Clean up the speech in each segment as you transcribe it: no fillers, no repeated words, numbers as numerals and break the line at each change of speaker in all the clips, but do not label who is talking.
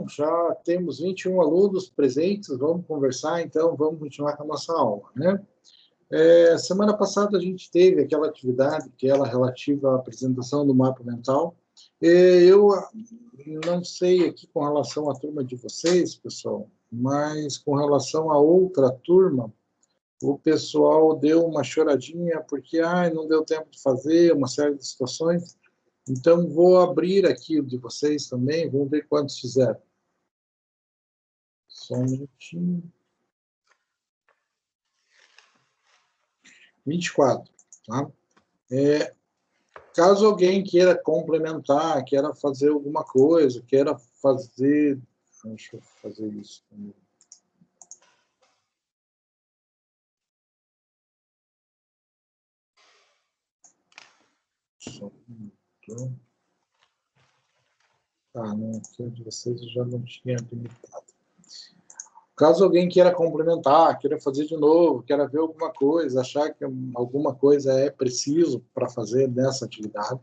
já temos 21 alunos presentes, vamos conversar, então vamos continuar com a nossa aula, né? Semana passada a gente teve aquela atividade que era relativa à apresentação do mapa mental. Eu não sei aqui com relação à turma de vocês, pessoal, mas com relação à outra turma, o pessoal deu uma choradinha porque não deu tempo de fazer uma série de situações. Então, vou abrir aqui o de vocês também, vamos ver quantos fizeram. Só um minutinho. 24, tá? Caso alguém queira complementar, queira fazer alguma coisa, queira fazer... Deixa eu fazer isso também. Só um minuto. Não, aqui de vocês eu já não tinha limitado. Caso alguém queira complementar, queira fazer de novo, queira ver alguma coisa, achar que alguma coisa é preciso para fazer nessa atividade,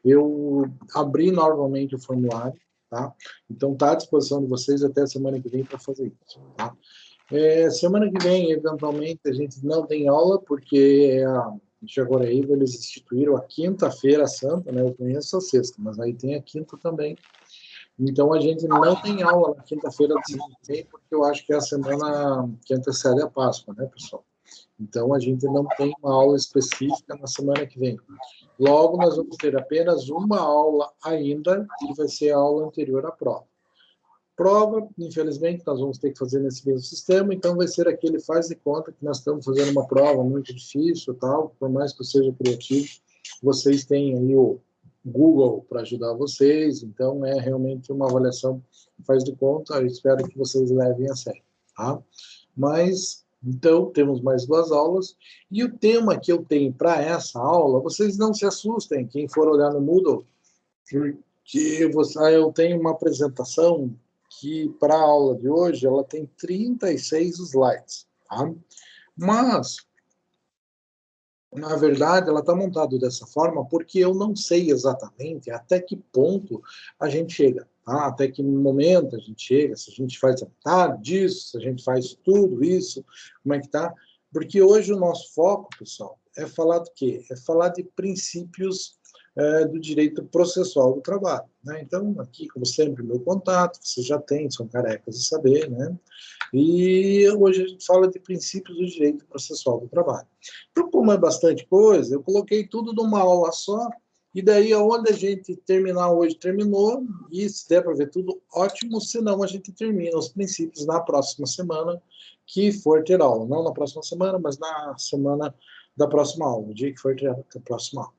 eu abri novamente o formulário, tá? Então, está à disposição de vocês até a semana que vem para fazer isso, tá? Semana que vem, eventualmente, a gente não tem aula, porque em Jaguaraíba eles instituíram a quinta-feira santa, né? Eu conheço a sexta, mas aí tem a quinta também. Então, a gente não tem aula na quinta-feira do semana que vem, porque eu acho que é a semana que antecede a Páscoa, né, pessoal? Então, a gente não tem uma aula específica na semana que vem. Logo, nós vamos ter apenas uma aula ainda, que vai ser a aula anterior à prova. Prova, infelizmente, nós vamos ter que fazer nesse mesmo sistema, então vai ser aquele faz de conta que nós estamos fazendo uma prova muito difícil, tal, por mais que eu seja criativo, vocês têm aí o Google para ajudar vocês, então é realmente uma avaliação que faz de conta, eu espero que vocês levem a sério, tá? Mas, então, temos mais 2 aulas, e o tema que eu tenho para essa aula, vocês não se assustem, quem for olhar no Moodle, porque eu tenho uma apresentação que, para a aula de hoje, ela tem 36 slides, tá? Mas, na verdade, ela está montada dessa forma porque eu não sei exatamente até que ponto a gente chega, tá? Até que momento a gente chega, se a gente faz a metade disso, se a gente faz tudo isso, como é que tá? Porque hoje o nosso foco, pessoal, é falar do quê? É falar de princípios do direito processual do trabalho, né? Então, aqui, como sempre, meu contato, vocês já têm, são carecas de saber, né? E hoje a gente fala de princípios do direito processual do trabalho. Então, como é bastante coisa, eu coloquei tudo numa aula só, e daí, aonde a gente terminar hoje, terminou, e se der para ver tudo, ótimo, senão a gente termina os princípios na próxima semana, que for ter aula. Não na próxima semana, mas na semana da próxima aula, o dia que for ter a próxima aula.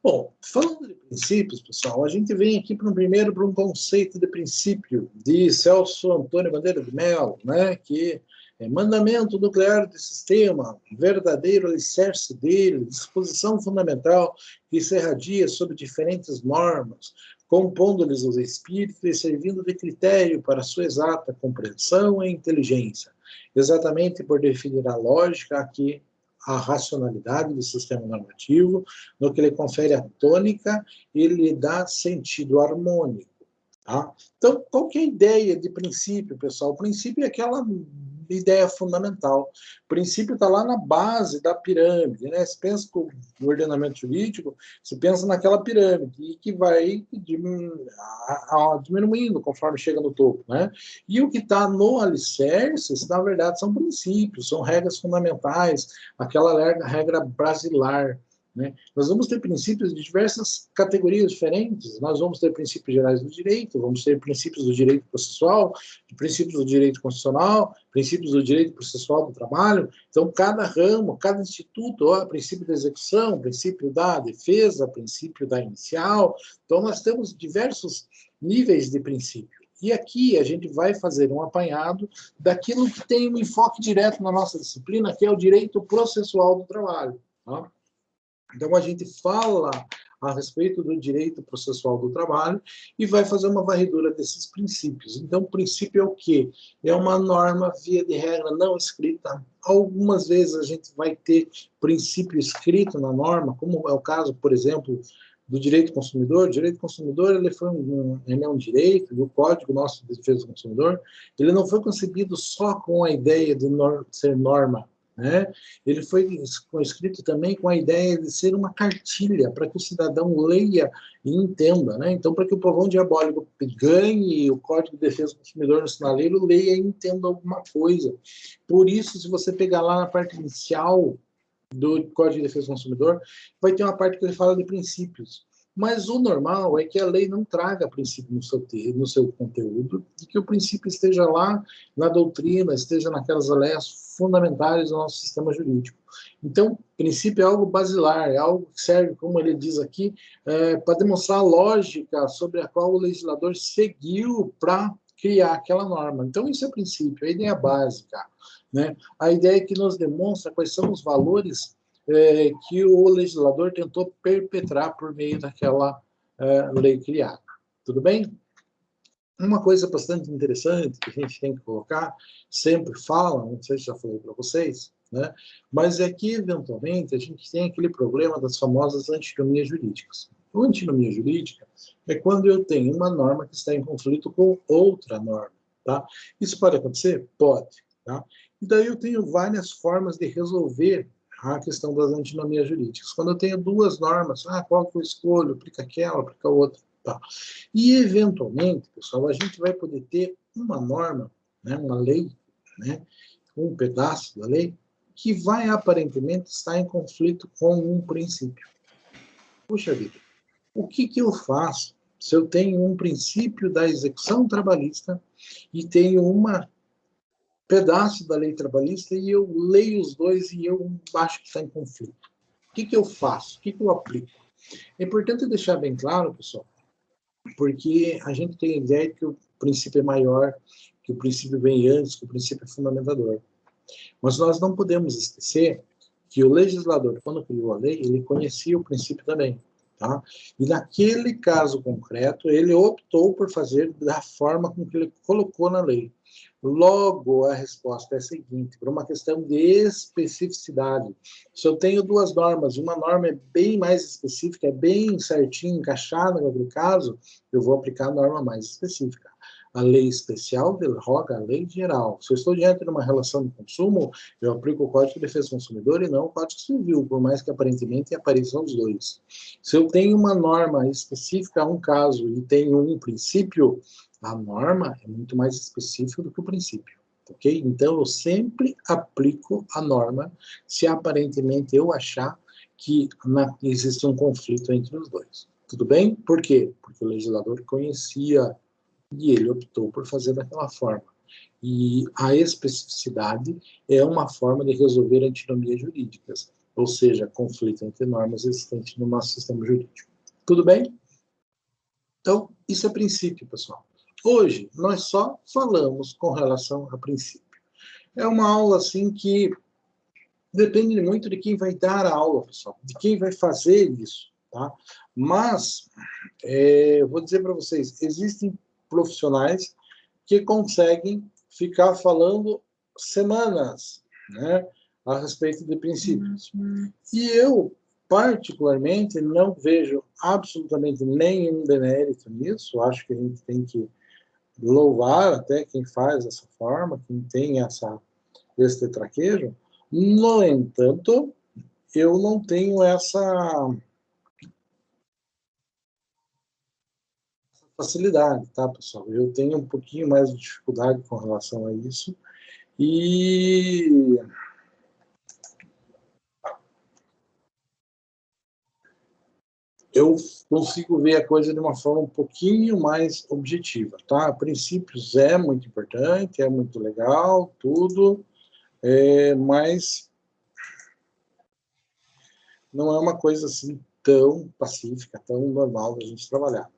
Bom, falando de princípios, pessoal, a gente vem aqui primeiro para um conceito de princípio de Celso Antônio Bandeira de Mello, né, que é mandamento nuclear do sistema, verdadeiro alicerce dele, disposição fundamental que se irradia sobre diferentes normas, compondo-lhes os espíritos e servindo de critério para sua exata compreensão e inteligência, exatamente por definir a lógica a que a racionalidade do sistema normativo, no que ele confere a tônica e lhe dá sentido harmônico. Tá? Então, qual que é a ideia de princípio, pessoal? O princípio é aquela ideia fundamental. O princípio está lá na base da pirâmide, né? Você pensa com o ordenamento jurídico, você pensa naquela pirâmide que vai diminuindo conforme chega no topo, né? E o que está no alicerce, na verdade, são princípios, são regras fundamentais, aquela regra basilar, né? Nós vamos ter princípios de diversas categorias diferentes. Nós vamos ter princípios gerais do direito, vamos ter princípios do direito processual, princípios do direito constitucional, princípios do direito processual do trabalho. Então, cada ramo, cada instituto, princípio da execução, princípio da defesa, princípio da inicial. Então, nós temos diversos níveis de princípio. E aqui a gente vai fazer um apanhado daquilo que tem um enfoque direto na nossa disciplina, que é o direito processual do trabalho. Tá? Então, a gente fala a respeito do direito processual do trabalho e vai fazer uma varredura desses princípios. Então, o princípio é o quê? É uma norma, via de regra, não escrita. Algumas vezes a gente vai ter princípio escrito na norma, como é o caso, por exemplo, do direito consumidor. O direito consumidor ele é um direito, e o Código Nosso de Defesa do Consumidor, ele não foi concebido só com a ideia de ser norma, né? Ele foi escrito também com a ideia de ser uma cartilha para que o cidadão leia e entenda, né? Então, para que o povão diabólico ganhe o Código de Defesa do Consumidor no sinaleiro, leia e entenda alguma coisa. Por isso, se você pegar lá na parte inicial do Código de Defesa do Consumidor, vai ter uma parte que ele fala de princípios. Mas o normal é que a lei não traga princípio no seu conteúdo, e que o princípio esteja lá na doutrina, esteja naquelas leis fundamentais do nosso sistema jurídico. Então, princípio é algo basilar, é algo que serve, como ele diz aqui, para demonstrar a lógica sobre a qual o legislador seguiu para criar aquela norma. Então, isso é princípio, a ideia básica, né? A ideia é que nos demonstra quais são os valores que o legislador tentou perpetrar por meio daquela lei criada. Tudo bem? Uma coisa bastante interessante que a gente tem que colocar, sempre fala, não sei se já falei para vocês, né? Mas é que, eventualmente, a gente tem aquele problema das famosas antinomias jurídicas. A antinomia jurídica é quando eu tenho uma norma que está em conflito com outra norma. Tá? Isso pode acontecer? Pode. Tá? E daí eu tenho várias formas de resolver a questão das antinomias jurídicas. Quando eu tenho duas normas, qual que eu escolho? Aplica aquela, aplica outra. Tá. E, eventualmente, pessoal, a gente vai poder ter uma norma, né, uma lei, né, um pedaço da lei, que vai aparentemente estar em conflito com um princípio. Puxa vida, o que eu faço se eu tenho um princípio da execução trabalhista e tenho um pedaço da lei trabalhista e eu leio os dois e eu acho que está em conflito? O que eu faço? O que eu aplico? É importante deixar bem claro, pessoal, porque a gente tem a ideia de que o princípio é maior, que o princípio vem antes, que o princípio é fundamentador. Mas nós não podemos esquecer que o legislador, quando criou a lei, ele conhecia o princípio também. Tá? E naquele caso concreto, ele optou por fazer da forma com que ele colocou na lei. Logo, a resposta é a seguinte, por uma questão de especificidade. Se eu tenho duas normas, uma norma é bem mais específica, é bem certinho, encaixada naquele caso, eu vou aplicar a norma mais específica. A lei especial derroga a lei geral. Se eu estou diante de uma relação de consumo, eu aplico o Código de Defesa do Consumidor e não o Código Civil, por mais que aparentemente apareçam os dois. Se eu tenho uma norma específica a um caso e tenho um princípio, a norma é muito mais específica do que o princípio. Ok? Então, eu sempre aplico a norma se aparentemente eu achar que existe um conflito entre os dois. Tudo bem? Por quê? Porque o legislador conhecia e ele optou por fazer daquela forma. E a especificidade é uma forma de resolver antinomias jurídicas, ou seja, conflito entre normas existentes no nosso sistema jurídico. Tudo bem? Então, isso é princípio, pessoal. Hoje, nós só falamos com relação a princípio. É uma aula, assim, que depende muito de quem vai dar a aula, pessoal, de quem vai fazer isso, tá? Mas, eu vou dizer para vocês, existem profissionais que conseguem ficar falando semanas, né, a respeito de princípios. E eu, particularmente, não vejo absolutamente nenhum demérito nisso. Acho que a gente tem que louvar até quem faz dessa forma, quem tem esse traquejo. No entanto, eu não tenho essa facilidade, tá, pessoal? Eu tenho um pouquinho mais de dificuldade com relação a isso. E eu consigo ver a coisa de uma forma um pouquinho mais objetiva, tá? Princípios é muito importante, é muito legal, tudo, mas não é uma coisa assim tão pacífica, tão normal da gente trabalhar.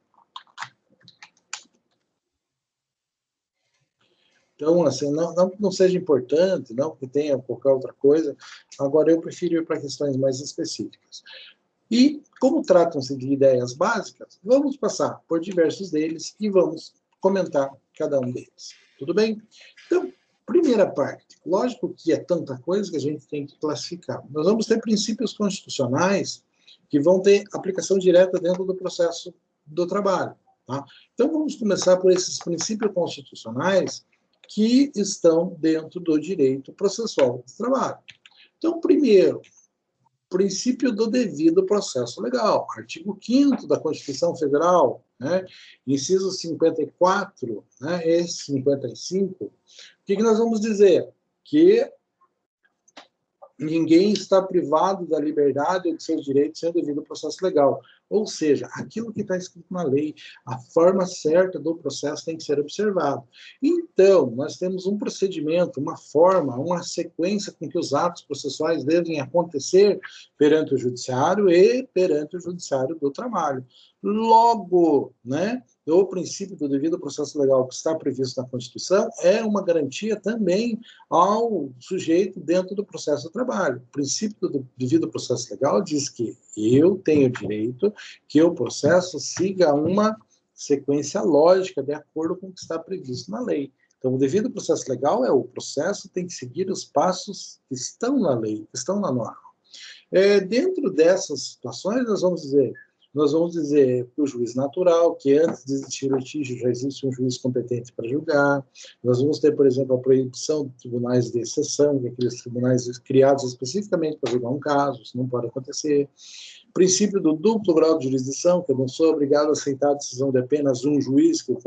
Então, assim, não que não seja importante, não que tenha qualquer outra coisa, agora eu prefiro ir para questões mais específicas. E, como tratam-se de ideias básicas, vamos passar por diversos deles e vamos comentar cada um deles. Tudo bem? Então, primeira parte. Lógico que é tanta coisa que a gente tem que classificar. Nós vamos ter princípios constitucionais que vão ter aplicação direta dentro do processo do trabalho. Tá? Então, vamos começar por esses princípios constitucionais que estão dentro do direito processual do trabalho. Então, primeiro, princípio do devido processo legal. Artigo 5º da Constituição Federal, né, inciso 54, né, e 55, o que nós vamos dizer? Que ninguém está privado da liberdade ou de seus direitos sem o devido processo legal. Ou seja, aquilo que está escrito na lei, a forma certa do processo tem que ser observado. Então, nós temos um procedimento, uma forma, uma sequência com que os atos processuais devem acontecer perante o judiciário e perante o judiciário do trabalho. Logo, né, o princípio do devido processo legal que está previsto na Constituição é uma garantia também ao sujeito dentro do processo do trabalho. O princípio do devido processo legal diz que eu tenho direito que o processo siga uma sequência lógica de acordo com o que está previsto na lei. Então, o devido processo legal é o processo tem que seguir os passos que estão na lei, que estão na norma. Dentro dessas situações, nós vamos dizer que o juiz natural, que antes de existir o litígio já existe um juiz competente para julgar. Nós vamos ter, por exemplo, a proibição de tribunais de exceção, que aqueles tribunais criados especificamente para julgar um caso, isso não pode acontecer. Princípio do duplo grau de jurisdição, que eu não sou obrigado a aceitar a decisão de apenas um juiz, que eu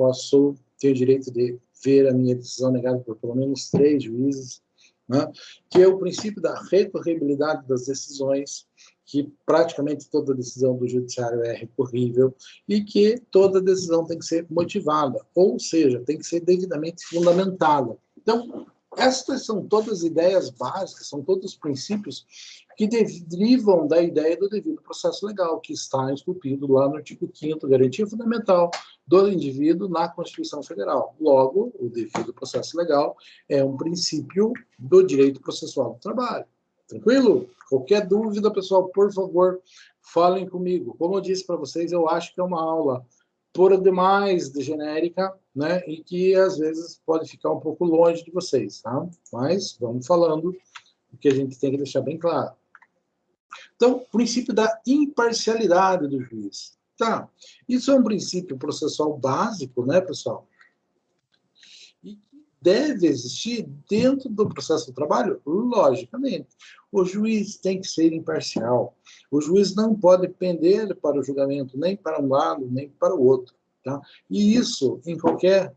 tenho o direito de ver a minha decisão negada por pelo menos 3 juízes, né? Que é o princípio da recorribilidade das decisões, que praticamente toda decisão do judiciário é recorrível e que toda decisão tem que ser motivada, ou seja, tem que ser devidamente fundamentada. Então, estas são todas ideias básicas, são todos princípios que derivam da ideia do devido processo legal, que está esculpido lá no artigo 5º, garantia fundamental do indivíduo na Constituição Federal. Logo, o devido processo legal é um princípio do direito processual do trabalho. Tranquilo? Qualquer dúvida, pessoal, por favor, falem comigo. Como eu disse para vocês, eu acho que é uma aula por demais de genérica, né, e que às vezes pode ficar um pouco longe de vocês, tá? Mas vamos falando, porque a gente tem que deixar bem claro. Então, o princípio da imparcialidade do juiz. Tá? Isso é um princípio processual básico, né, pessoal? E que deve existir dentro do processo do trabalho, logicamente. O juiz tem que ser imparcial. O juiz não pode pender para o julgamento nem para um lado, nem para o outro. Tá? E isso em qualquer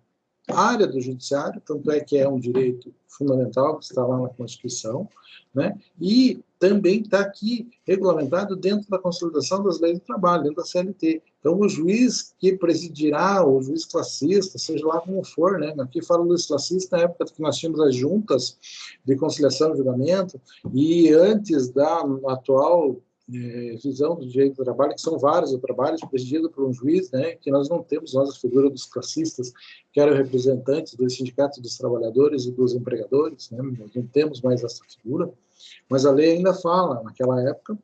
área do judiciário, tanto é que é um direito fundamental que está lá na Constituição, né? E também está aqui regulamentado dentro da consolidação das leis do trabalho, dentro da CLT. Então, o juiz que presidirá, o juiz classista, seja lá como for, né? Aqui falo do juiz classista na época que nós tínhamos as juntas de conciliação e julgamento, e antes da atual visão do direito do trabalho, que são vários trabalhos presididos por um juiz, né, que nós não temos a figura dos classistas, que eram representantes dos sindicatos dos trabalhadores e dos empregadores, né, nós não temos mais essa figura, mas a lei ainda fala, naquela época,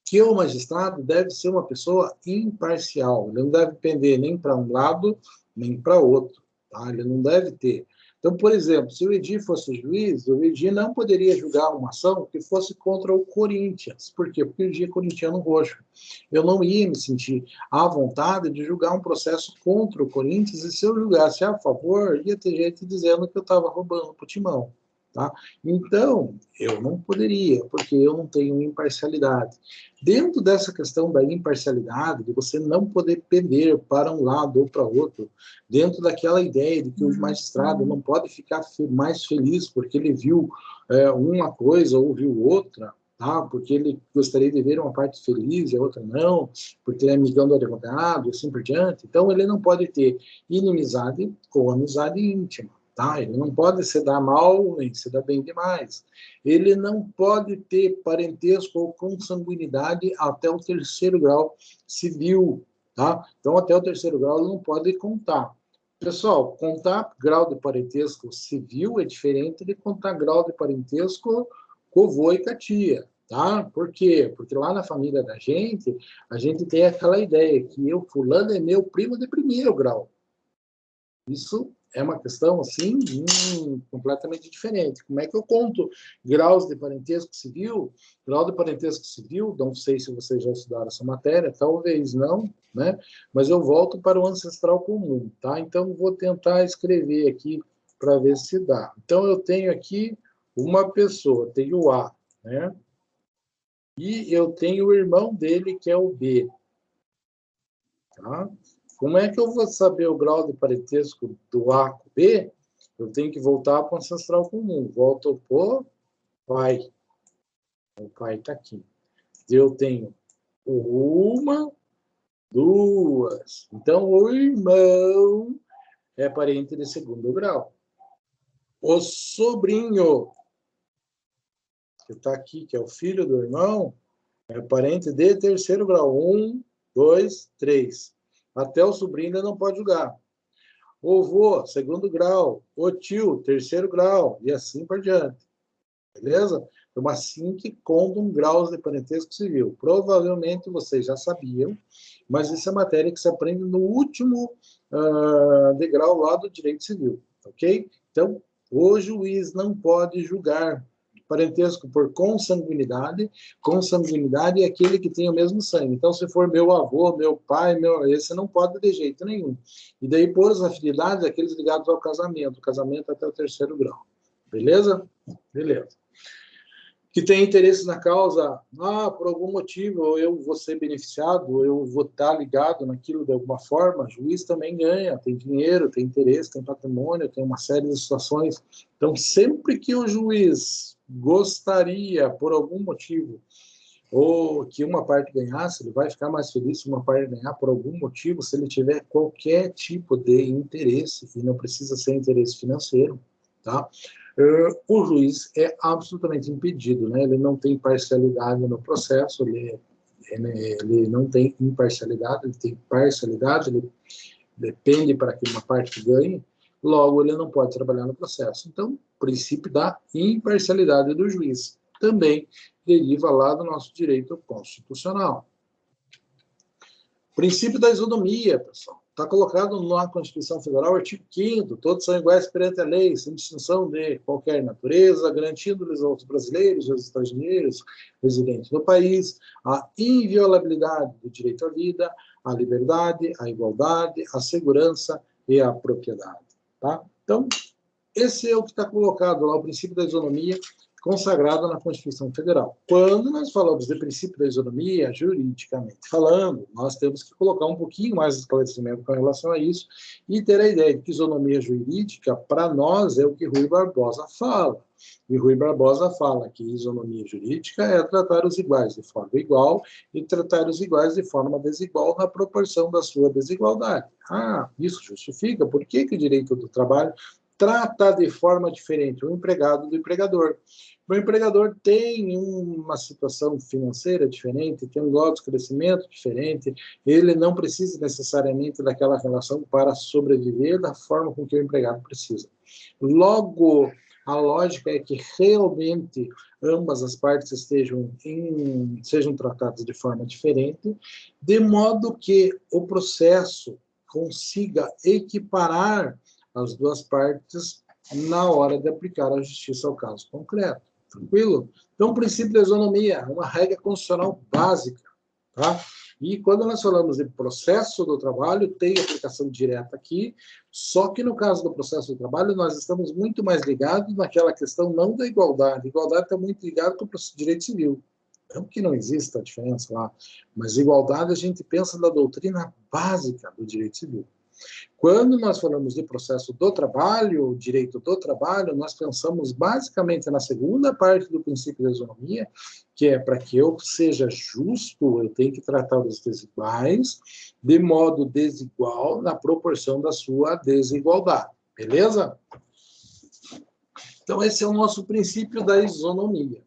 que o magistrado deve ser uma pessoa imparcial, ele não deve pender nem para um lado, nem para outro, tá? Ele não deve ter. Então, por exemplo, se o Edir fosse juiz, o Edir não poderia julgar uma ação que fosse contra o Corinthians. Por quê? Porque o Edir é corintiano roxo. Eu não ia me sentir à vontade de julgar um processo contra o Corinthians, e se eu julgasse a favor, ia ter gente dizendo que eu estava roubando para o Timão. Tá? Então, eu não poderia, porque eu não tenho imparcialidade. Dentro dessa questão da imparcialidade, de você não poder pender para um lado ou para outro, dentro daquela ideia de que o magistrado não pode ficar mais feliz porque ele viu uma coisa ou viu outra, tá? Porque ele gostaria de ver uma parte feliz e a outra não, porque ele é amigão do advogado e assim por diante. Então, ele não pode ter inimizade com amizade íntima. Tá? Ele não pode se dar mal nem se dar bem demais. Ele não pode ter parentesco ou consanguinidade até o 3º grau civil. Tá? Então, até o 3º grau ele não pode contar. Pessoal, contar grau de parentesco civil é diferente de contar grau de parentesco com o vô e com a tia. Tá? Por quê? Porque lá na família da gente, a gente tem aquela ideia que fulano é meu primo de 1º grau. Isso é uma questão, assim, completamente diferente. Como é que eu conto graus de parentesco civil? Grau de parentesco civil, não sei se vocês já estudaram essa matéria, talvez não, né? Mas eu volto para o ancestral comum, tá? Então, vou tentar escrever aqui para ver se dá. Então, eu tenho aqui uma pessoa, tenho A, né? E eu tenho o irmão dele, que é o B, tá? Como é que eu vou saber o grau de parentesco do A com o B? Eu tenho que voltar para o ancestral comum. Volto para o pai. O pai está aqui. Eu tenho uma, duas. Então, o irmão é parente de segundo grau. O sobrinho, que está aqui, que é o filho do irmão, é parente de terceiro grau. 1, 2, 3. Até o sobrinho ainda não pode julgar. O avô, segundo grau. O tio, terceiro grau. E assim por diante. Beleza? Então, assim que contam graus de parentesco civil. Provavelmente vocês já sabiam, mas isso é matéria que se aprende no último degrau lá do direito civil. Ok? Então, o juiz não pode julgar parentesco por consanguinidade. Consanguinidade é aquele que tem o mesmo sangue. Então, se for meu avô, meu pai, esse não pode de jeito nenhum. E daí, por as afinidades, aqueles ligados ao casamento. Casamento até o terceiro grau. Beleza? Beleza. Que tem interesse na causa, por algum motivo eu vou ser beneficiado, eu vou estar ligado naquilo de alguma forma, o juiz também ganha, tem dinheiro, tem interesse, tem patrimônio, tem uma série de situações. Então, sempre que o juiz gostaria, por algum motivo, ou que uma parte ganhasse, ele vai ficar mais feliz se uma parte ganhar por algum motivo, se ele tiver qualquer tipo de interesse, e não precisa ser interesse financeiro, tá? O juiz é absolutamente impedido, né? Ele não tem parcialidade no processo, ele não tem imparcialidade, ele tem parcialidade, ele depende para que uma parte ganhe, logo ele não pode trabalhar no processo. Então, o princípio da imparcialidade do juiz também deriva lá do nosso direito constitucional. Princípio da isonomia, pessoal. Está colocado na Constituição Federal, artigo 5º, todos são iguais perante a lei, sem distinção de qualquer natureza, garantindo-lhes aos brasileiros e aos estrangeiros residentes no país a inviolabilidade do direito à vida, à liberdade, à igualdade, à segurança e à propriedade. Tá? Então, esse é o que está colocado lá, o princípio da isonomia, consagrado na Constituição Federal. Quando nós falamos de princípio da isonomia, juridicamente falando, nós temos que colocar um pouquinho mais de esclarecimento com relação a isso e ter a ideia de que isonomia jurídica, para nós, é o que Rui Barbosa fala. E Rui Barbosa fala que isonomia jurídica é tratar os iguais de forma igual e tratar os iguais de forma desigual na proporção da sua desigualdade. Isso justifica por que o direito do trabalho trata de forma diferente o empregado do empregador. O empregador tem uma situação financeira diferente, tem um grau de crescimento diferente, ele não precisa necessariamente daquela relação para sobreviver da forma com que o empregado precisa. Logo, a lógica é que realmente ambas as partes sejam tratadas de forma diferente, de modo que o processo consiga equiparar as duas partes na hora de aplicar a justiça ao caso concreto. Tranquilo? Então, o princípio da isonomia é uma regra constitucional básica. Tá? E quando nós falamos de processo do trabalho, tem aplicação direta aqui, só que no caso do processo do trabalho, nós estamos muito mais ligados naquela questão não da igualdade. A igualdade está muito ligada com o direito civil. Não que não exista a diferença lá, mas igualdade a gente pensa na doutrina básica do direito civil. Quando nós falamos de processo do trabalho, direito do trabalho, nós pensamos basicamente na segunda parte do princípio da isonomia, que é para que eu seja justo, eu tenho que tratar os desiguais de modo desigual na proporção da sua desigualdade. Beleza? Então, esse é o nosso princípio da isonomia.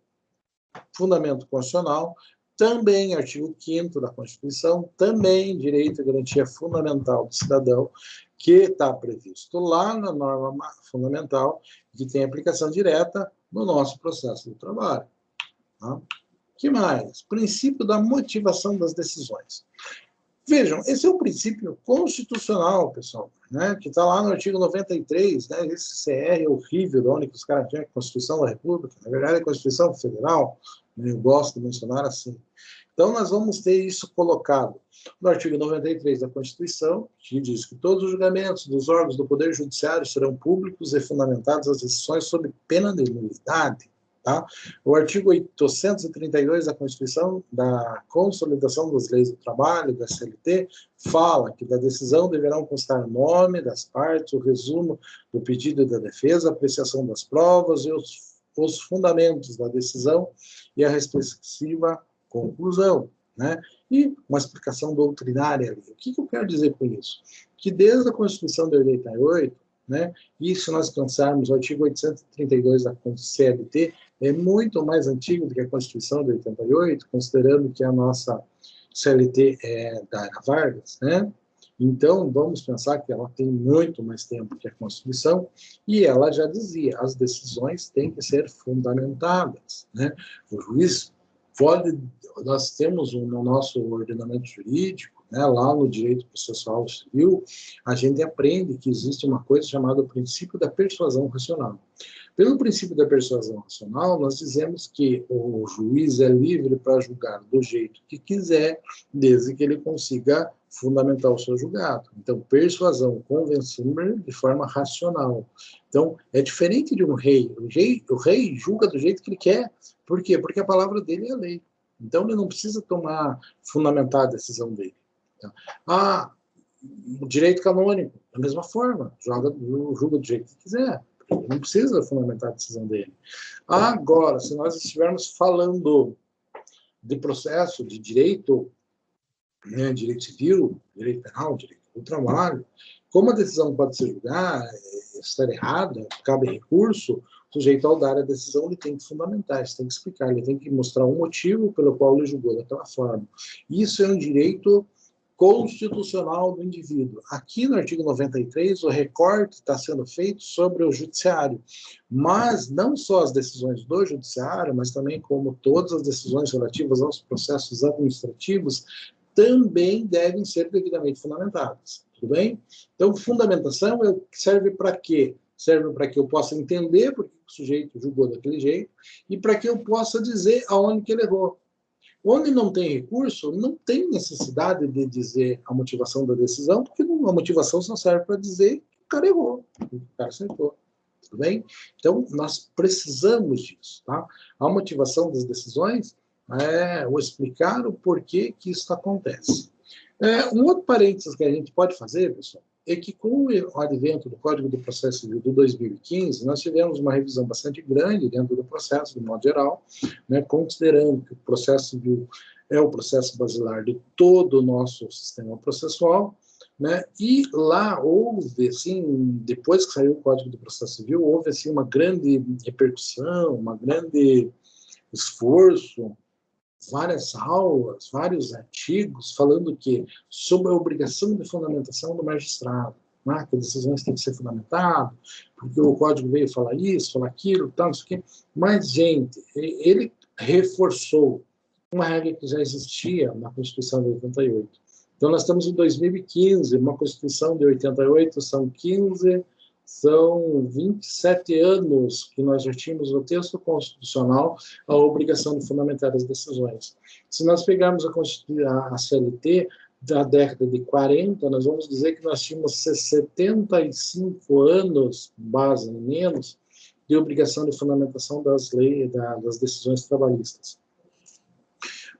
Fundamento constitucional, também artigo 5º da Constituição, também direito e garantia fundamental do cidadão, que está previsto lá na norma fundamental, que tem aplicação direta no nosso processo do trabalho. Tá? Que mais? Princípio da motivação das decisões. Vejam, esse é o princípio constitucional, pessoal, né, que está lá no artigo 93, né, esse CR horrível, da onde os caras tinham a Constituição da República, na verdade é a Constituição Federal, né, eu gosto de mencionar assim. Então, nós vamos ter isso colocado no artigo 93 da Constituição, que diz que todos os julgamentos dos órgãos do Poder Judiciário serão públicos e fundamentados as decisões sob pena de nulidade. Tá? O artigo 832 da Constituição, da Consolidação das Leis do Trabalho, da CLT, fala que da decisão deverão constar o nome das partes, o resumo do pedido da defesa, a apreciação das provas e os fundamentos da decisão e a respectiva conclusão, né? E uma explicação doutrinária ali. O que eu quero dizer com isso? Que desde a Constituição de 88, né, e se nós pensarmos o artigo 832 da CLT, é muito mais antigo do que a Constituição de 88, considerando que a nossa CLT é da Era Vargas, né? Então, vamos pensar que ela tem muito mais tempo que a Constituição, e ela já dizia, as decisões têm que ser fundamentadas, né? O juiz pode, nós temos no nosso ordenamento jurídico, né, lá no direito processual civil, a gente aprende que existe uma coisa chamada o princípio da persuasão racional. Pelo princípio da persuasão racional, nós dizemos que o juiz é livre para julgar do jeito que quiser, desde que ele consiga fundamentar o seu julgado. Então, persuasão, convencer de forma racional. Então, é diferente de um rei. O rei julga do jeito que ele quer. Por quê? Porque a palavra dele é a lei. Então, ele não precisa fundamentar a decisão dele. O direito canônico, da mesma forma, julga do jeito que quiser. Ele não precisa fundamentar a decisão dele. Agora, se nós estivermos falando de processo de direito, né, direito civil, direito penal, direito do trabalho, como a decisão pode ser julgada, estar errada, cabe recurso, o sujeito ao dar a decisão ele tem que fundamentar, ele tem que explicar, ele tem que mostrar um motivo pelo qual ele julgou daquela forma. Isso é um direito constitucional do indivíduo. Aqui no artigo 93, o recorte está sendo feito sobre o judiciário, mas não só as decisões do judiciário, mas também como todas as decisões relativas aos processos administrativos também devem ser devidamente fundamentadas, tudo bem? Então, fundamentação serve para quê? Serve para que eu possa entender por que o sujeito julgou daquele jeito e para que eu possa dizer aonde que ele errou. Onde não tem recurso, não tem necessidade de dizer a motivação da decisão, porque a motivação só serve para dizer que o cara errou, que o cara acertou. Tudo bem? Então, nós precisamos disso. Tá? A motivação das decisões é o explicar o porquê que isso acontece. Um outro parênteses que a gente pode fazer, pessoal, é que com o advento do Código do Processo Civil de 2015, nós tivemos uma revisão bastante grande dentro do processo, de modo geral, né, considerando que o processo civil é o processo basilar de todo o nosso sistema processual, né, e lá houve, assim, depois que saiu o Código do Processo Civil, houve assim, uma grande repercussão, uma grande esforço, várias aulas, vários artigos falando que sobre a obrigação de fundamentação do magistrado, né, que as decisões têm que ser fundamentadas, porque o código veio falar isso, falar aquilo, tal, não sei o quê. Mas, gente, ele reforçou uma regra que já existia na Constituição de 88. Então, nós estamos em 2015, uma Constituição de 88, são 27 anos que nós já tínhamos no texto constitucional a obrigação de fundamentar as decisões. Se nós pegarmos a CLT da década de 40, nós vamos dizer que nós tínhamos 75 anos, base menos, de obrigação de fundamentação das leis, das decisões trabalhistas.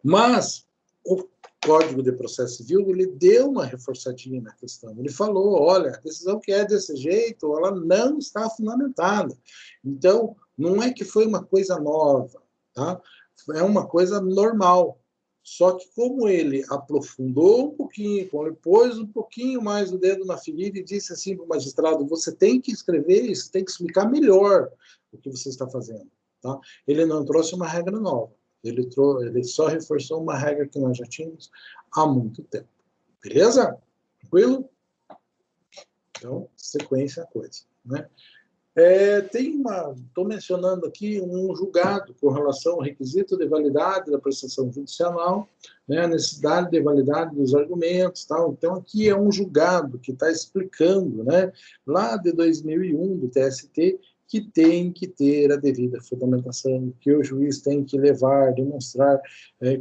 Mas o Código de Processo Civil, ele deu uma reforçadinha na questão. Ele falou, olha, a decisão que é desse jeito, ela não está fundamentada. Então, não é que foi uma coisa nova, tá? É uma coisa normal. Só que como ele aprofundou um pouquinho, como ele pôs um pouquinho mais o dedo na ferida e disse assim para o magistrado, você tem que escrever isso, tem que explicar melhor o que você está fazendo. Tá? Ele não trouxe uma regra nova. Ele só reforçou uma regra que nós já tínhamos há muito tempo. Beleza? Tranquilo? Então, sequência a coisa. Né? Estou mencionando aqui um julgado com relação ao requisito de validade da prestação judicial, né, a necessidade de validade dos argumentos, tal. Então, aqui é um julgado que está explicando, né, lá de 2001, do TST, que tem que ter a devida fundamentação, que o juiz tem que levar, demonstrar,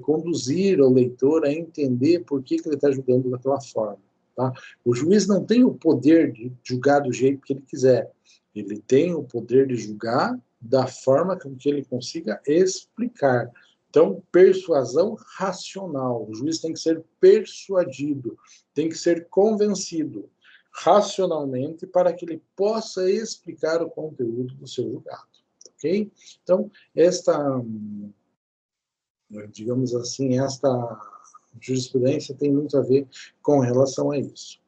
conduzir o leitor a entender por que ele está julgando daquela forma. Tá? O juiz não tem o poder de julgar do jeito que ele quiser. Ele tem o poder de julgar da forma com que ele consiga explicar. Então, persuasão racional. O juiz tem que ser persuadido, tem que ser convencido racionalmente para que ele possa explicar o conteúdo do seu julgado. Ok? Então, digamos assim, esta jurisprudência tem muito a ver com relação a isso.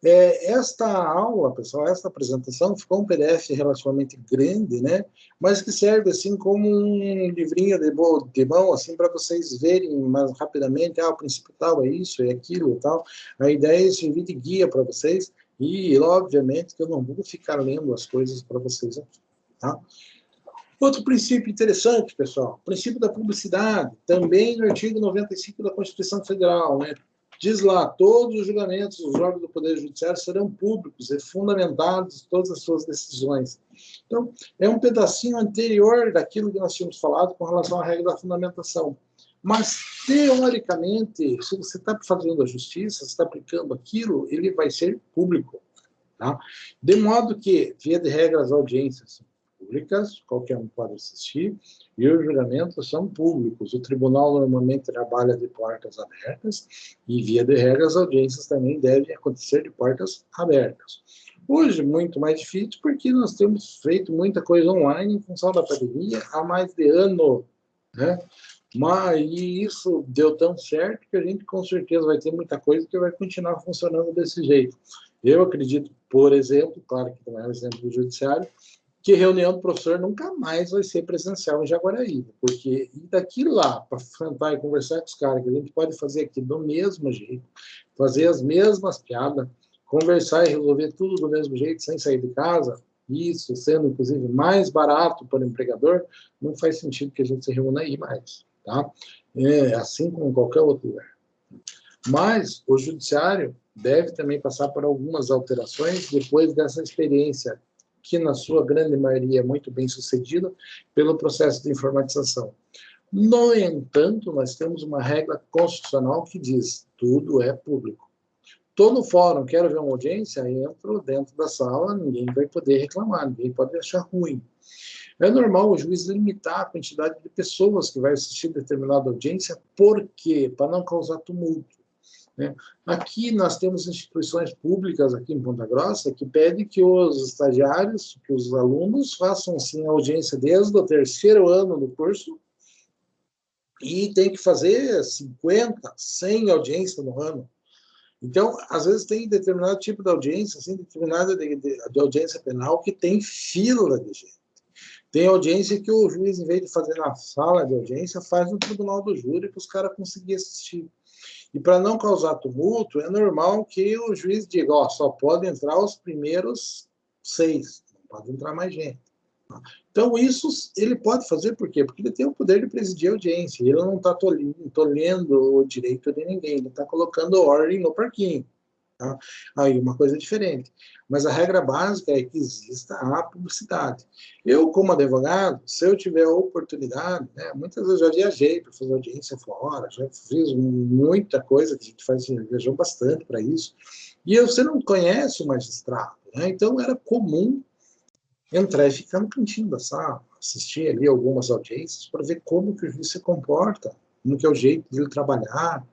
Esta aula, pessoal, esta apresentação ficou um PDF relativamente grande, né? Mas que serve assim como um livrinho de mão, assim, para vocês verem mais rapidamente, o princípio tal é isso, é aquilo, tal. A ideia é servir de guia para vocês e, obviamente, que eu não vou ficar lendo as coisas para vocês aqui, tá? Outro princípio interessante, pessoal, o princípio da publicidade, também no artigo 95 da Constituição Federal, né? Diz lá, todos os julgamentos dos órgãos do Poder Judiciário serão públicos e fundamentados todas as suas decisões. Então, é um pedacinho anterior daquilo que nós tínhamos falado com relação à regra da fundamentação. Mas, teoricamente, se você está fazendo a justiça, se está aplicando aquilo, ele vai ser público. Tá? De modo que, via de regra, as audiências públicas, qualquer um pode assistir, e os julgamentos são públicos. O tribunal normalmente trabalha de portas abertas, e via de regra as audiências também devem acontecer de portas abertas. Hoje, muito mais difícil, porque nós temos feito muita coisa online em função da pandemia há mais de ano, né? Mas isso deu tão certo que a gente com certeza vai ter muita coisa que vai continuar funcionando desse jeito. Eu acredito, por exemplo, claro que não é o exemplo do judiciário, que reunião do professor nunca mais vai ser presencial em Jaguaraíba, porque daqui lá, para sentar e conversar com os caras, que a gente pode fazer aqui do mesmo jeito, fazer as mesmas piadas, conversar e resolver tudo do mesmo jeito, sem sair de casa, isso sendo, inclusive, mais barato para o empregador, não faz sentido que a gente se reúna aí mais, tá? Assim como em qualquer outro lugar. Mas o judiciário deve também passar por algumas alterações depois dessa experiência que na sua grande maioria é muito bem sucedida, pelo processo de informatização. No entanto, nós temos uma regra constitucional que diz, tudo é público. Estou no fórum, quero ver uma audiência, entro dentro da sala, ninguém vai poder reclamar, ninguém pode achar ruim. É normal o juiz limitar a quantidade de pessoas que vai assistir determinada audiência, por quê? Para não causar tumulto. Né? Aqui nós temos instituições públicas aqui em Ponta Grossa que pedem que os estagiários, que os alunos façam sim audiência desde o terceiro ano do curso e tem que fazer 50, 100 audiências no ano. Então, às vezes tem determinado tipo de audiência, assim, determinada de audiência penal que tem fila de gente. Tem audiência que o juiz, em vez de fazer na sala de audiência, faz no tribunal do júri para os caras conseguirem assistir. E para não causar tumulto, é normal que o juiz diga, só pode entrar os primeiros 6, não pode entrar mais gente. Então, isso ele pode fazer por quê? Porque ele tem o poder de presidir a audiência, ele não está tolhendo o direito de ninguém, ele está colocando ordem no parquinho. Tá? Aí, uma coisa diferente. Mas a regra básica é que exista a publicidade. Eu, como advogado, se eu tiver a oportunidade, né, muitas vezes já viajei para fazer audiência fora, já fiz muita coisa, que a gente faz, viajou bastante para isso, e você não conhece o magistrado, né? Então era comum entrar e ficar no cantinho da sala, assistir ali algumas audiências para ver como que o juiz se comporta, como que é o jeito dele trabalhar,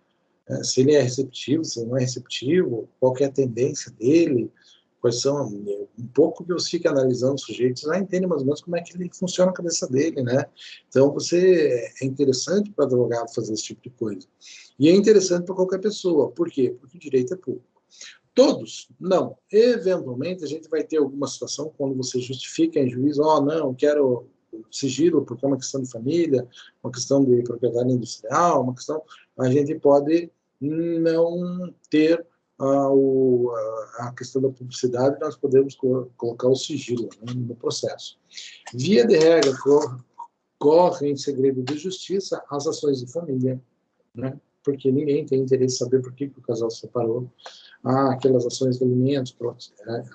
se ele é receptivo, se ele não é receptivo, qual que é a tendência dele, quais são, um pouco que você fica analisando os sujeitos, já entende mais ou menos como é que ele funciona a cabeça dele, né? Então, é interessante para o advogado fazer esse tipo de coisa. E é interessante para qualquer pessoa. Por quê? Porque o direito é público. Todos? Não. Eventualmente, a gente vai ter alguma situação quando você justifica em juízo, não, quero sigilo porque é uma questão de família, uma questão de propriedade industrial, uma questão, a gente pode não ter a questão da publicidade, nós podemos colocar o sigilo, né, no processo. Via de regra, corre em segredo de justiça as ações de família, né, porque ninguém tem interesse em saber por que o casal se separou. Aquelas ações de alimentos,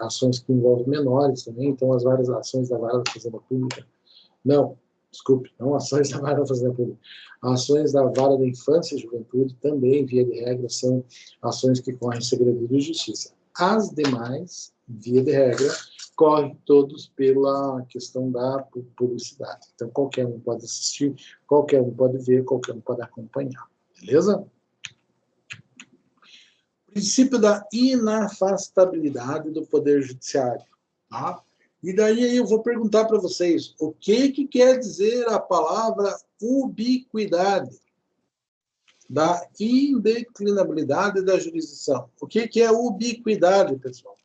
ações que envolvem menores também, então as várias ações da vara da Fazenda Pública. Não, desculpe, não ações da vara da Fazenda Pública. Ações da vara da infância e juventude também, via de regra, são ações que correm em segredo de justiça. As demais, via de regra, correm todos pela questão da publicidade. Então, qualquer um pode assistir, qualquer um pode ver, qualquer um pode acompanhar. Beleza? Princípio da inafastabilidade do Poder Judiciário. Tá? E daí eu vou perguntar para vocês, o que quer dizer a palavra ubiquidade? Da indeclinabilidade da jurisdição. O que é ubiquidade, pessoal?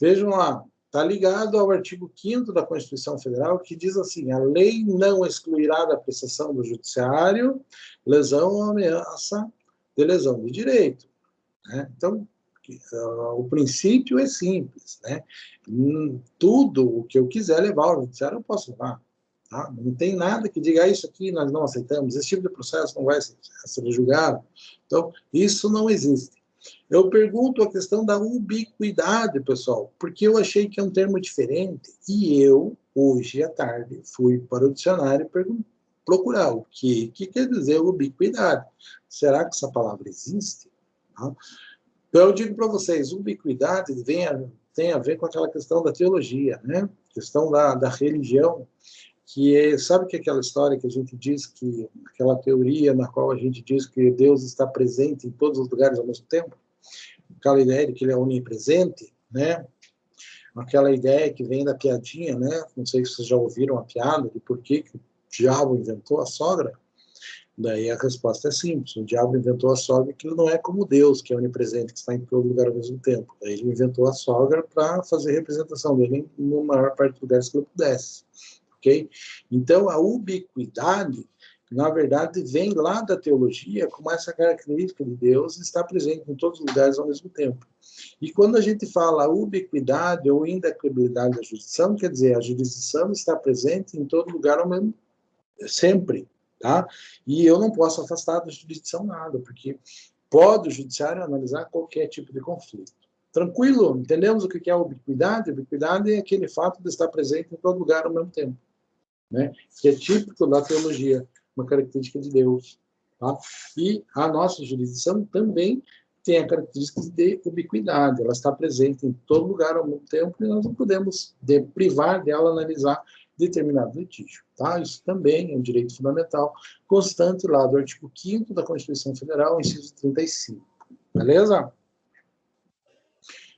Vejam lá, está ligado ao artigo 5º da Constituição Federal, que diz assim: a lei não excluirá da apreciação do judiciário lesão ou ameaça de lesão de direito. Né? Então, o princípio é simples. Né? Tudo o que eu quiser levar ao judiciário, eu posso levar. Tá? Não tem nada que diga isso aqui nós não aceitamos, esse tipo de processo não vai ser julgado. Então, isso não existe. Eu pergunto a questão da ubiquidade, pessoal, porque eu achei que é um termo diferente e eu, hoje à tarde, fui para o dicionário procurar o que quer dizer ubiquidade. Será que essa palavra existe? Tá? Então, eu digo para vocês, ubiquidade tem a ver com aquela questão da teologia, né? Questão da religião, que sabe que aquela história que a gente diz que, aquela teoria na qual a gente diz que Deus está presente em todos os lugares ao mesmo tempo? Aquela ideia de que ele é onipresente, né? Aquela ideia que vem da piadinha, né? Não sei se vocês já ouviram a piada de por que o diabo inventou a sogra. Daí a resposta é simples: o diabo inventou a sogra que ele não é como Deus, que é onipresente, que está em todo lugar ao mesmo tempo. Daí ele inventou a sogra para fazer representação dele na maior parte dos lugares que ele pudesse. Okay? Então, a ubiquidade, na verdade, vem lá da teologia como essa característica de Deus estar presente em todos os lugares ao mesmo tempo. E quando a gente fala ubiquidade ou indeclinabilidade da jurisdição, quer dizer, a jurisdição está presente em todo lugar ao mesmo sempre. Tá? E eu não posso afastar da jurisdição nada, porque pode o judiciário analisar qualquer tipo de conflito. Tranquilo? Entendemos o que é a ubiquidade? Ubiquidade é aquele fato de estar presente em todo lugar ao mesmo tempo. Né? Que é típico da teologia, uma característica de Deus. Tá? E a nossa jurisdição também tem a característica de ubiquidade, ela está presente em todo lugar ao mesmo tempo e nós não podemos privar dela analisar determinado litígio. Tá? Isso também é um direito fundamental, constante lá do artigo 5º da Constituição Federal, inciso 35. Beleza?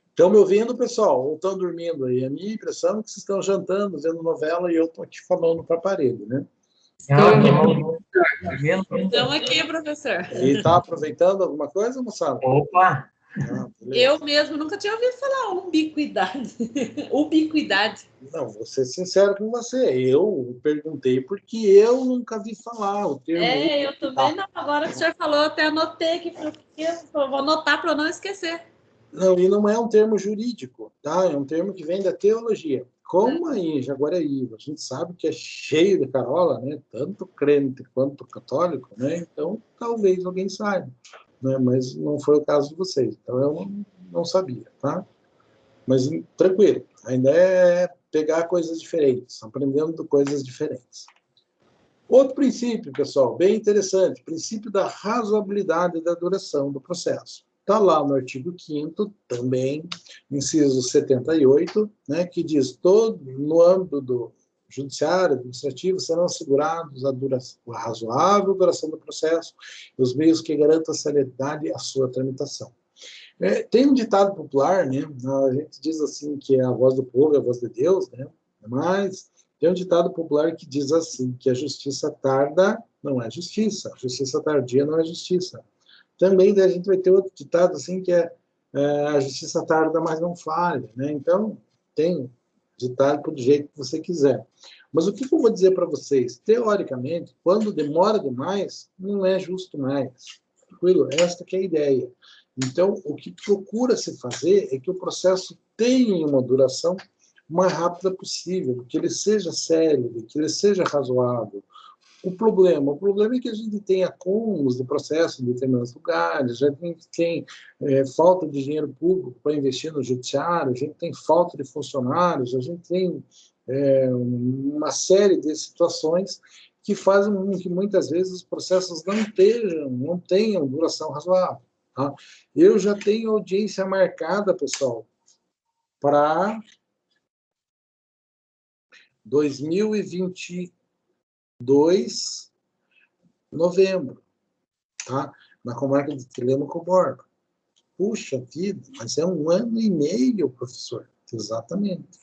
Estão me ouvindo, pessoal? Ou estão dormindo aí? A minha impressão é que vocês estão jantando, vendo novela, e eu estou aqui falando para a parede, né?
Estamos aqui, professor.
E está aproveitando alguma coisa, moçada?
Opa!
Eu mesmo nunca tinha ouvido falar ubiquidade. Ubiquidade.
Não, vou ser sincero com você. Eu perguntei porque eu nunca vi falar o termo.
Eu também não. Agora que o senhor falou, eu até anotei aqui, eu vou anotar para eu não esquecer.
Não, e não é um termo jurídico, tá? É um termo que vem da teologia. Como aí em Jaguaraí, a gente sabe que é cheio de carola, né? Tanto crente quanto católico, né? Então, talvez alguém saiba, né? Mas não foi o caso de vocês. Então, eu não sabia, tá? Mas tranquilo, ainda é pegar coisas diferentes, aprendendo coisas diferentes. Outro princípio, pessoal, bem interessante, princípio da razoabilidade da duração do processo. Está lá no artigo 5º, também, inciso 78, né, que diz: no âmbito do judiciário, administrativo, serão assegurados a razoável duração do processo e os meios que garantam a celeridade à sua tramitação. Tem um ditado popular, né? A gente diz assim que a voz do povo é a voz de Deus, né? Mas tem um ditado popular que diz assim, que a justiça tarda não é justiça, a justiça tardia não é justiça. Também a gente vai ter outro ditado assim que a justiça tarda, mas não falha, né? Então, tem ditado do jeito que você quiser. Mas o que eu vou dizer para vocês? Teoricamente, quando demora demais, não é justo mais. Tranquilo? Esta que é a ideia. Então, o que procura-se fazer é que o processo tenha uma duração mais rápida possível, que ele seja célere, que ele seja razoável. O problema é que a gente tem acúmulos de processo em determinados lugares, a gente tem falta de dinheiro público para investir no judiciário, a gente tem falta de funcionários, a gente tem uma série de situações que fazem com que muitas vezes os processos não tenham duração razoável. Tá? Eu já tenho audiência marcada, pessoal, para 2022, novembro, tá? Na comarca de Telêmaco Borba. Puxa vida, mas é 1 ano e meio, professor. Exatamente.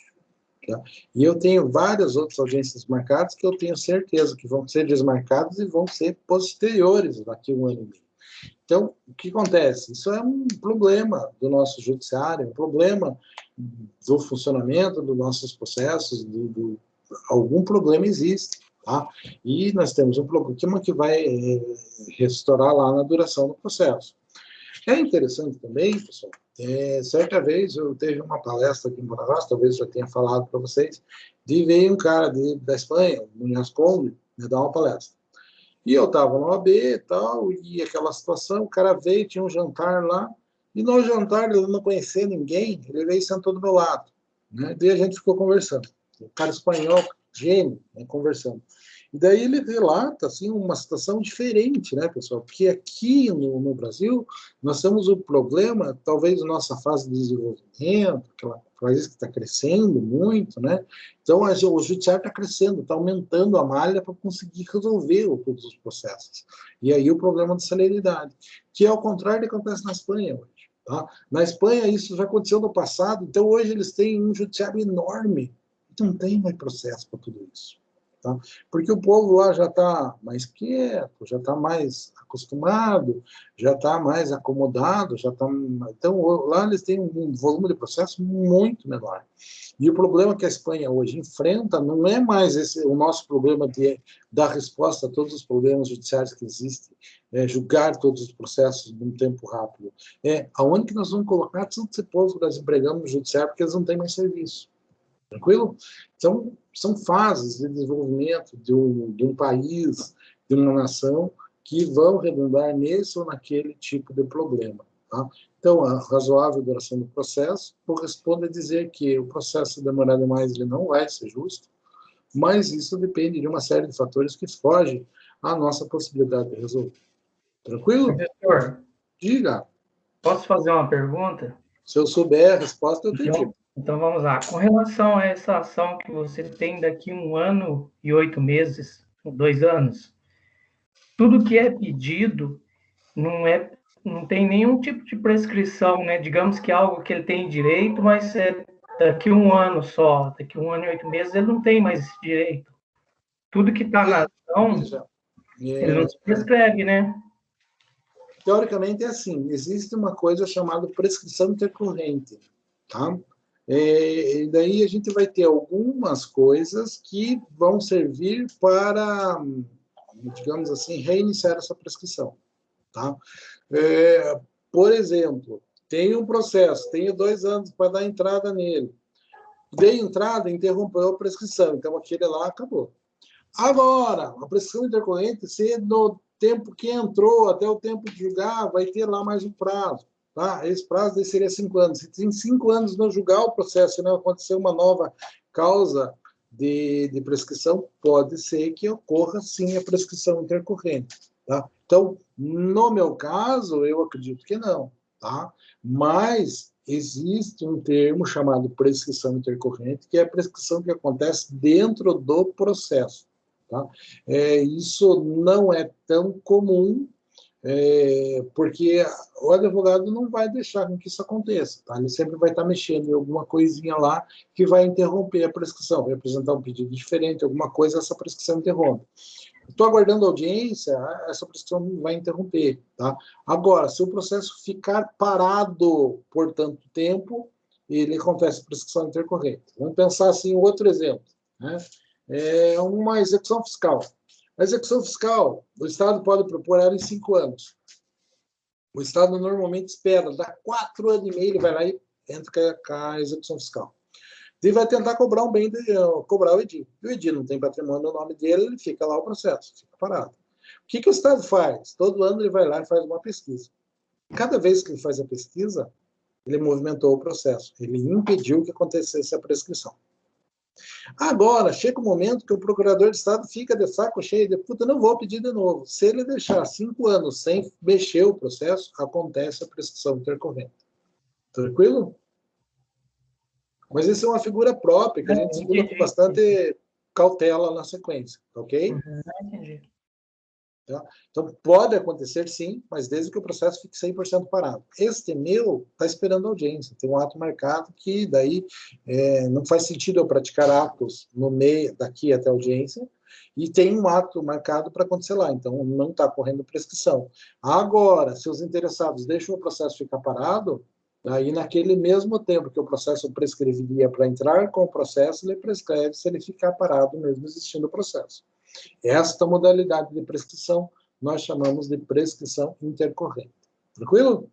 Tá? E eu tenho várias outras audiências marcadas que eu tenho certeza que vão ser desmarcadas e vão ser posteriores daqui a 1 ano e meio. Então, o que acontece? Isso é um problema do nosso judiciário, um problema do funcionamento dos nossos processos, algum problema existe. Tá? E nós temos um problema que vai restaurar lá na duração do processo. É interessante também, pessoal, certa vez eu teve uma palestra aqui em Bonavaz, talvez eu já tenha falado para vocês, de veio um cara da Espanha, o Munhoz Conde, dar uma palestra. E eu estava no OAB e tal, e aquela situação, o cara veio, tinha um jantar lá, e no jantar, ele não conhecia ninguém, ele veio e sentou do meu lado. Né? Daí a gente ficou conversando. O cara espanhol, gênio, né, conversando. E daí ele relata assim, uma situação diferente, né, pessoal? Porque aqui no Brasil, nós temos o problema, talvez, nossa fase de desenvolvimento, aquela país que está crescendo muito, né? Então, o judiciário está crescendo, está aumentando a malha para conseguir resolver todos os processos. E aí o problema de celeridade, que é ao contrário do que acontece na Espanha hoje. Tá? Na Espanha, isso já aconteceu no passado, então hoje eles têm um judiciário enorme, não tem mais processo para tudo isso. Tá? Porque o povo lá já está mais quieto, já está mais acostumado, já está mais acomodado, já tá... Então, lá eles têm um volume de processo muito menor. E o problema que a Espanha hoje enfrenta não é mais o nosso problema de dar resposta a todos os problemas judiciários que existem, julgar todos os processos num tempo rápido. Aonde que nós vamos colocar todo esse povo que nós empregamos no judiciário porque eles não têm mais serviço. Tranquilo? Então, são fases de desenvolvimento de um país, de uma nação, que vão redundar nesse ou naquele tipo de problema. Tá? Então, a razoável duração do processo corresponde a dizer que o processo demorar demais ele não vai ser justo, mas isso depende de uma série de fatores que fogem à nossa possibilidade de resolver. Tranquilo?
Professor,
diga.
Posso fazer uma pergunta?
Se eu souber a resposta, eu te digo.
Então, vamos lá. Com relação a essa ação que você tem daqui 1 ano e 8 meses, 2 anos, tudo que é pedido não tem nenhum tipo de prescrição, né? Digamos que é algo que ele tem direito, mas daqui 1 ano só, daqui 1 ano e 8 meses, ele não tem mais esse direito. Tudo que está na ação, ele não se prescreve, né?
Teoricamente é assim, existe uma coisa chamada prescrição intercorrente, tá? E daí a gente vai ter algumas coisas que vão servir para, digamos assim, reiniciar essa prescrição, tá? Por exemplo, tem um processo, tenho 2 anos para dar entrada nele. Dei entrada, interrompeu a prescrição, então aquele lá acabou. Agora, a prescrição intercorrente, se no tempo que entrou, até o tempo de julgar, vai ter lá mais um prazo. Tá? Esse prazo seria 5 anos. Se tem 5 anos no julgar o processo e não acontecer uma nova causa de prescrição, pode ser que ocorra, sim, a prescrição intercorrente. Tá? Então, no meu caso, eu acredito que não. Tá? Mas existe um termo chamado prescrição intercorrente, que é a prescrição que acontece dentro do processo. Tá? Isso não é tão comum, porque o advogado não vai deixar com que isso aconteça. Tá? Ele sempre vai estar mexendo em alguma coisinha lá que vai interromper a prescrição, vai apresentar um pedido diferente, alguma coisa, essa prescrição interrompe. Estou aguardando audiência, essa prescrição não vai interromper. Tá? Agora, se o processo ficar parado por tanto tempo, ele acontece prescrição intercorrente. Vamos pensar assim, outro exemplo, né? Uma execução fiscal. A execução fiscal, o Estado pode propor ela em 5 anos. O Estado normalmente espera, dá 4 anos e meio, ele vai lá e entra com a execução fiscal. Ele vai tentar cobrar um bem, cobrar o EDI. E o EDI não tem patrimônio no nome dele, ele fica lá o processo, fica parado. O que o Estado faz? Todo ano ele vai lá e faz uma pesquisa. Cada vez que ele faz a pesquisa, ele movimentou o processo. Ele impediu que acontecesse a prescrição. Agora, chega um momento que o procurador de Estado fica de saco cheio, de puta, não vou pedir de novo. Se ele deixar 5 anos sem mexer o processo, acontece a prescrição intercorrente. Tranquilo? Mas isso é uma figura própria, que a gente estuda com bastante cautela na sequência, ok?
Entendi.
Tá? Então, pode acontecer sim, mas desde que o processo fique 100% parado. Este meu está esperando audiência, tem um ato marcado que daí não faz sentido eu praticar atos no meio daqui até a audiência, e tem um ato marcado para acontecer lá, então não está correndo prescrição. Agora, se os interessados deixam o processo ficar parado, aí naquele mesmo tempo que o processo prescreveria para entrar com o processo, ele prescreve se ele ficar parado mesmo existindo o processo. Esta modalidade de prescrição nós chamamos de prescrição intercorrente. Tranquilo?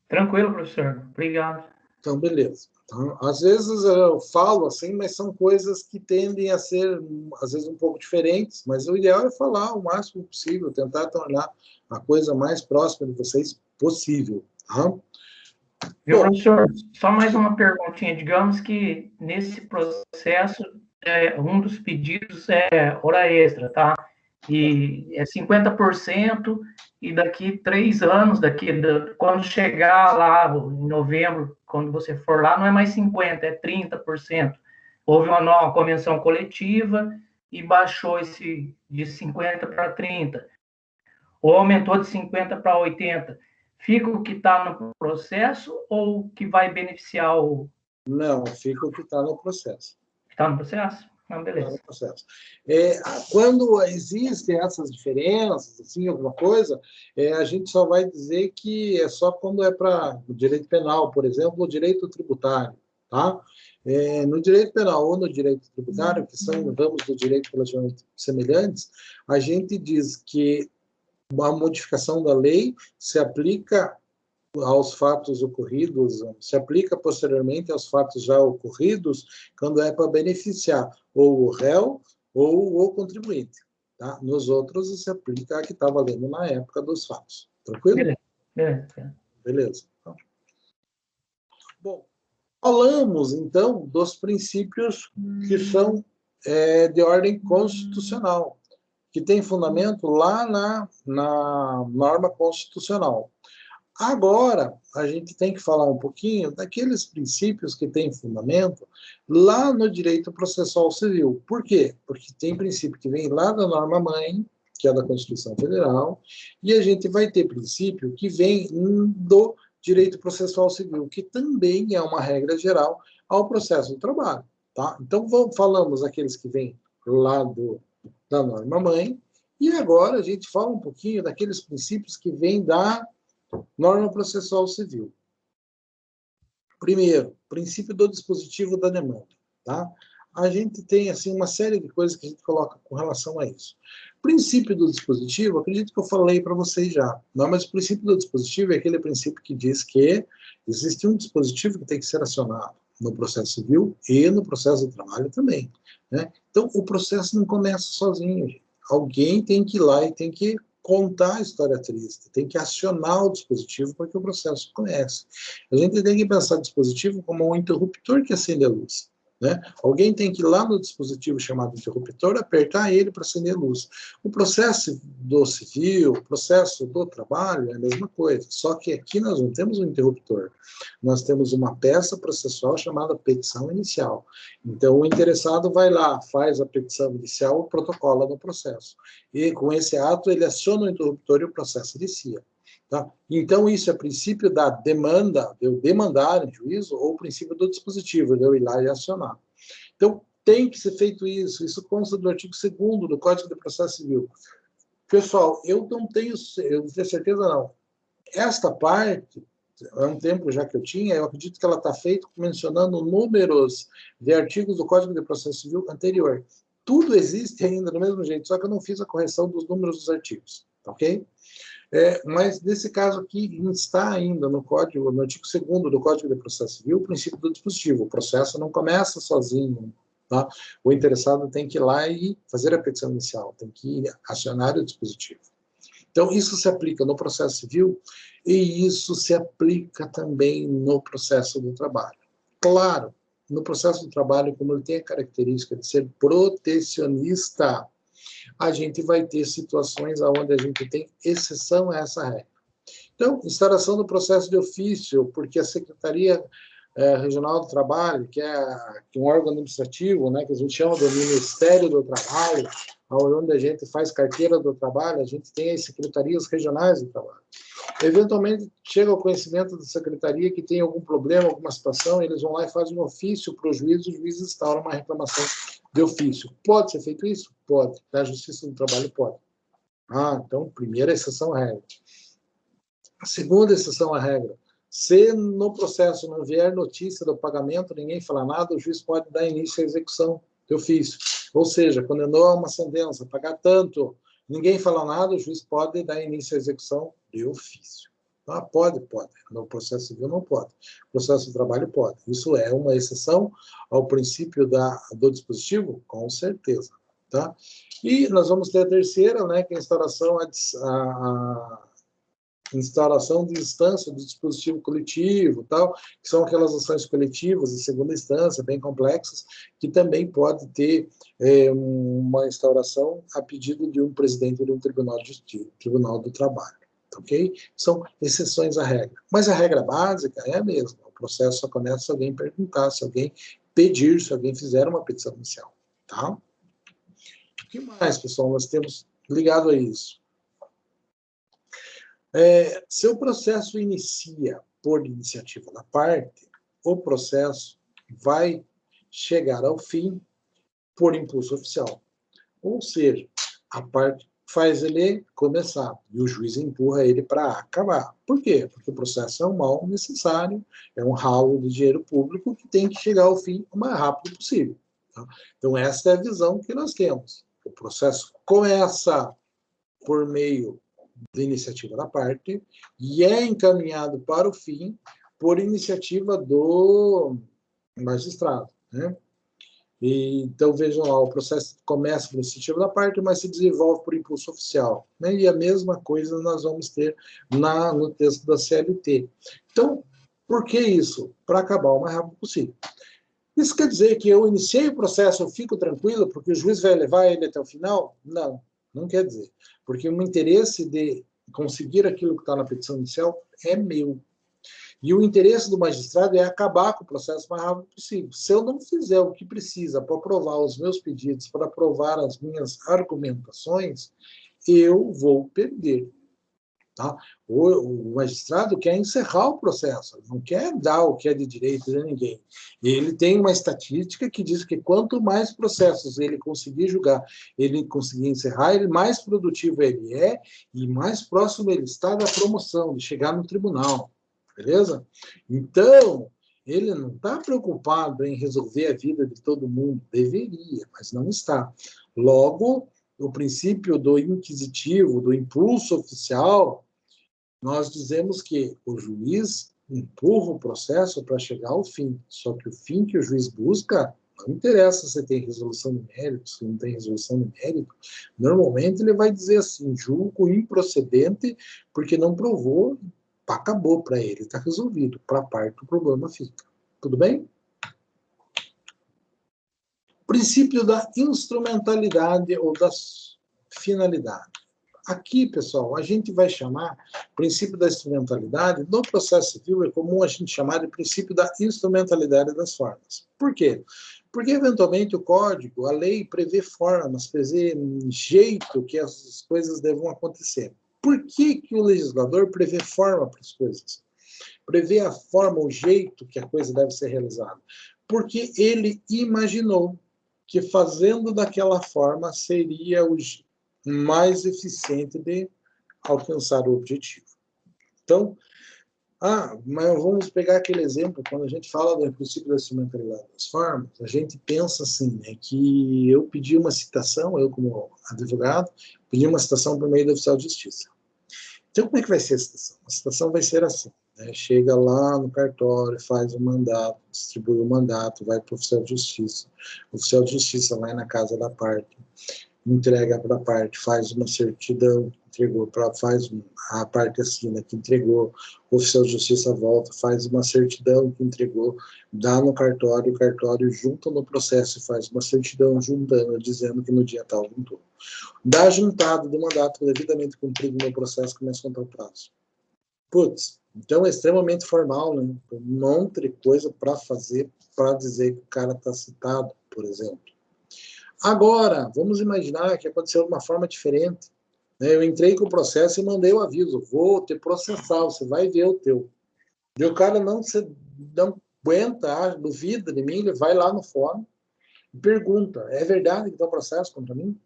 Tranquilo, professor. Obrigado.
Então, beleza. Então, às vezes eu falo assim, mas são coisas que tendem a ser, às vezes, um pouco diferentes, mas o ideal é falar o máximo possível, tentar tornar a coisa mais próxima de vocês possível. Tá?
Viu, professor? Só mais uma perguntinha. Digamos que nesse processo, um dos pedidos é hora extra, tá? E é 50%, e daqui 3 anos, quando chegar lá em novembro, quando você for lá, não é mais 50%, é 30%. Houve uma nova convenção coletiva e baixou esse de 50 para 30%, ou aumentou de 50 para 80%. Fica o que está no processo ou o que vai beneficiar o...
Não, fica o que está no processo.
Está no processo? Não, beleza.
Tá no processo. Quando existem essas diferenças, assim, alguma coisa, a gente só vai dizer que é só quando é para o direito penal, por exemplo, o direito tributário, tá? No direito penal ou no direito tributário, que são ramos do direito relativamente semelhantes, a gente diz que uma modificação da lei se aplica aos fatos ocorridos, se aplica posteriormente aos fatos já ocorridos, quando é para beneficiar ou o réu ou o contribuinte. Tá? Nos outros, se aplica a que está valendo na época dos fatos. Tranquilo? Beleza. Então, bom, falamos, então, dos princípios que são de ordem constitucional, que tem fundamento lá na norma constitucional. Agora, a gente tem que falar um pouquinho daqueles princípios que têm fundamento lá no direito processual civil. Por quê? Porque tem princípio que vem lá da norma-mãe, que é da Constituição Federal, e a gente vai ter princípio que vem do direito processual civil, que também é uma regra geral ao processo do trabalho. Tá? Então, falamos aqueles que vêm lá da norma-mãe, e agora a gente fala um pouquinho daqueles princípios que vêm da norma processual civil. Primeiro, princípio do dispositivo da demanda. Tá? A gente tem assim, uma série de coisas que a gente coloca com relação a isso. Princípio do dispositivo, acredito que eu falei para vocês já. Não, mas o princípio do dispositivo é aquele princípio que diz que existe um dispositivo que tem que ser acionado no processo civil e no processo de trabalho também. Né? Então, o processo não começa sozinho, gente. Alguém tem que ir lá e tem que contar a história triste, tem que acionar o dispositivo para que o processo comece. A gente tem que pensar o dispositivo como um interruptor que acende a luz. Né? Alguém tem que ir lá no dispositivo chamado interruptor, apertar ele para acender a luz. O processo do civil, o processo do trabalho é a mesma coisa, só que aqui nós não temos um interruptor, nós temos uma peça processual chamada petição inicial. Então o interessado vai lá, faz a petição inicial, protocola no processo. E com esse ato ele aciona o interruptor e o processo inicia. Tá? Então, isso é princípio da demanda, de eu demandar em juízo, ou o princípio do dispositivo, de eu ir lá e acionar. Então, tem que ser feito isso consta do artigo 2º do Código de Processo Civil. Pessoal, eu não tenho certeza não. Esta parte, há um tempo já que eu tinha, eu acredito que ela está feita mencionando números de artigos do Código de Processo Civil anterior. Tudo existe ainda do mesmo jeito, só que eu não fiz a correção dos números dos artigos. ok? Mas, nesse caso aqui, está ainda no código, no artigo 2º do Código de Processo Civil, o princípio do dispositivo. O processo não começa sozinho, tá? O interessado tem que ir lá e fazer a petição inicial, tem que ir acionar o dispositivo. Então, isso se aplica no processo civil e isso se aplica também no processo do trabalho. Claro, no processo do trabalho, como ele tem a característica de ser protecionista, a gente vai ter situações onde a gente tem exceção a essa regra. Então, instauração do processo de ofício, porque a Secretaria Regional do Trabalho, que é um órgão administrativo, né, que a gente chama do Ministério do Trabalho, onde a gente faz carteira do trabalho, a gente tem as secretarias regionais do trabalho. Eventualmente, chega ao conhecimento da secretaria que tem algum problema, alguma situação, eles vão lá e fazem um ofício para o juiz instaura uma reclamação de ofício. Pode ser feito isso? Pode. Da Justiça do Trabalho, pode. Então, primeira exceção à regra. A segunda exceção à regra, se no processo não vier notícia do pagamento, ninguém fala nada, o juiz pode dar início à execução de ofício. Ou seja, condenou a uma sentença, pagar tanto, ninguém fala nada, o juiz pode dar início à execução de ofício. Pode. No processo civil não pode. No processo do trabalho pode. Isso é uma exceção ao princípio do dispositivo? Com certeza. Tá? E nós vamos ter a terceira, né, que é a instauração de instância do dispositivo coletivo, tal, que são aquelas ações coletivas de segunda instância, bem complexas, que também pode ter uma instauração a pedido de um presidente de um tribunal do trabalho, ok? São exceções à regra. Mas a regra básica é a mesma. O processo só começa se alguém perguntar, se alguém pedir, se alguém fizer uma petição inicial, tá? O que mais, pessoal, nós temos ligado a isso? Se o processo inicia por iniciativa da parte, o processo vai chegar ao fim por impulso oficial. Ou seja, a parte faz ele começar e o juiz empurra ele para acabar. Por quê? Porque o processo é um mal necessário, é um ralo de dinheiro público que tem que chegar ao fim o mais rápido possível. Tá? Então, essa é a visão que nós temos. O processo começa por meio de iniciativa da parte e é encaminhado para o fim por iniciativa do magistrado, né? Então, vejam lá, o processo começa por iniciativa da parte, mas se desenvolve por impulso oficial, né? E a mesma coisa nós vamos ter no texto da CLT. Então, por que isso? Para acabar o mais rápido possível. Isso quer dizer que eu iniciei o processo, eu fico tranquilo, porque o juiz vai levar ele até o final? Não, não quer dizer. Porque o interesse de conseguir aquilo que está na petição inicial é meu. E o interesse do magistrado é acabar com o processo o mais rápido possível. Se eu não fizer o que precisa para aprovar os meus pedidos, para aprovar as minhas argumentações, eu vou perder. Tá? O magistrado quer encerrar o processo, não quer dar o que é de direito de ninguém. Ele tem uma estatística que diz que quanto mais processos ele conseguir julgar, ele conseguir encerrar, ele mais produtivo ele é e mais próximo ele está da promoção, de chegar no tribunal. Beleza? Então, ele não está preocupado em resolver a vida de todo mundo. Deveria, mas não está. Logo, o princípio do inquisitivo, do impulso oficial, nós dizemos que o juiz empurra o processo para chegar ao fim. Só que o fim que o juiz busca, não interessa se tem resolução de mérito, se não tem resolução de mérito. Normalmente ele vai dizer assim, julgo improcedente porque não provou, acabou para ele, está resolvido. Para a parte o problema fica. Tudo bem? Princípio da instrumentalidade ou da finalidade. Aqui, pessoal, a gente vai chamar princípio da instrumentalidade, no processo civil é comum a gente chamar de princípio da instrumentalidade das formas. Por quê? Porque, eventualmente, o código, a lei prevê formas, prevê jeito que as coisas devam acontecer. Por que o legislador prevê forma para as coisas? Prevê a forma, o jeito que a coisa deve ser realizada. Porque ele imaginou que fazendo daquela forma seria o mais eficiente de alcançar o objetivo. Então, Mas vamos pegar aquele exemplo, quando a gente fala do princípio da instrumentalidade das formas, a gente pensa assim, né, que eu pedi uma citação, eu como advogado, pedi uma citação por meio do oficial de justiça. Então, como é que vai ser a citação? A citação vai ser assim, né, chega lá no cartório, faz o mandato, distribui o mandato, vai para o oficial de justiça, o oficial de justiça vai na casa da parte, entrega para a parte, faz uma certidão, entregou, a parte assina que entregou, o oficial de justiça volta, faz uma certidão que entregou, dá no cartório, o cartório junta no processo e faz uma certidão juntando, dizendo que no dia tal juntou. Dá juntado do mandato devidamente cumprido no processo, começa a contar o prazo. Putz, então é extremamente formal, né? Um monte de coisa para fazer, para dizer que o cara está citado, por exemplo. Agora, vamos imaginar que aconteceu de uma forma diferente. Eu entrei com o processo e mandei o aviso, vou te processar, você vai ver o teu. E o cara não aguenta, duvida de mim, ele vai lá no fórum e pergunta, é verdade que tem um processo contra mim?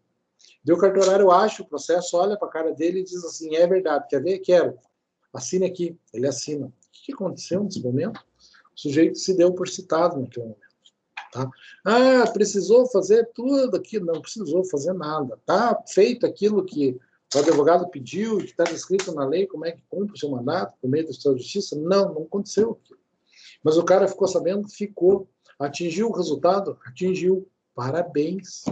O cartorário acha o processo, olha para a cara dele e diz assim, é verdade, quer ver? Quero. Assine aqui. Ele assina. O que aconteceu nesse momento? O sujeito se deu por citado naquele momento. Tá? Precisou fazer tudo aquilo? Não precisou fazer nada. Tá feito aquilo que o advogado pediu, que está descrito na lei, como é que cumpre o seu mandato, por meio da sua justiça? Não aconteceu aquilo. Mas o cara ficou sabendo? Ficou. Atingiu o resultado? Atingiu. Parabéns.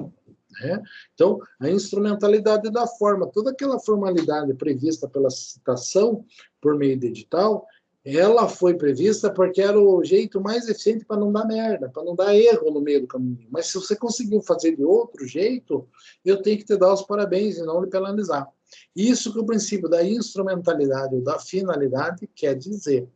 Né? Então, a instrumentalidade da forma, toda aquela formalidade prevista pela citação por meio de edital, ela foi prevista porque era o jeito mais eficiente para não dar merda, para não dar erro no meio do caminho. Mas se você conseguiu fazer de outro jeito, eu tenho que te dar os parabéns e não lhe penalizar. Isso que o princípio da instrumentalidade ou da finalidade quer dizer.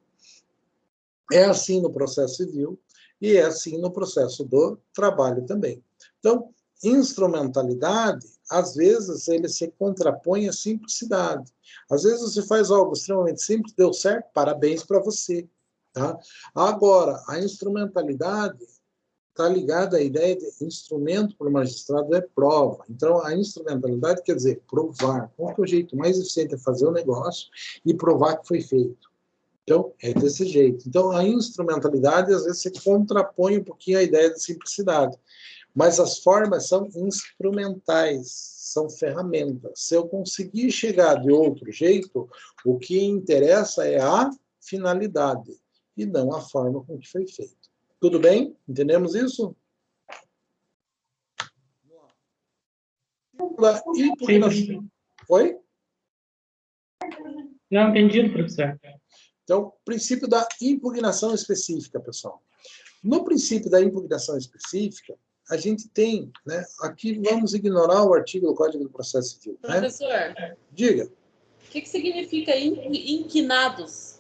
É assim no processo civil e é assim no processo do trabalho também. Então, instrumentalidade, às vezes, ele se contrapõe à simplicidade. Às vezes você faz algo extremamente simples, deu certo, parabéns para você. Tá? Agora, a instrumentalidade está ligada à ideia de instrumento para o magistrado é prova. Então, a instrumentalidade quer dizer provar. Qual que é o jeito mais eficiente de fazer o negócio e provar que foi feito? Então, é desse jeito. Então, a instrumentalidade, às vezes, se contrapõe um pouquinho à ideia de simplicidade. Mas as formas são instrumentais, são ferramentas. Se eu conseguir chegar de outro jeito, o que interessa é a finalidade e não a forma com que foi feito. Tudo bem? Entendemos isso?
Sim.
Oi?
Não, entendido, professor.
Então, princípio da impugnação específica, pessoal. No princípio da impugnação específica, a gente tem, né, aqui vamos ignorar o artigo do Código do Processo Civil.
Professor,
né? Diga.
O que significa inquinados?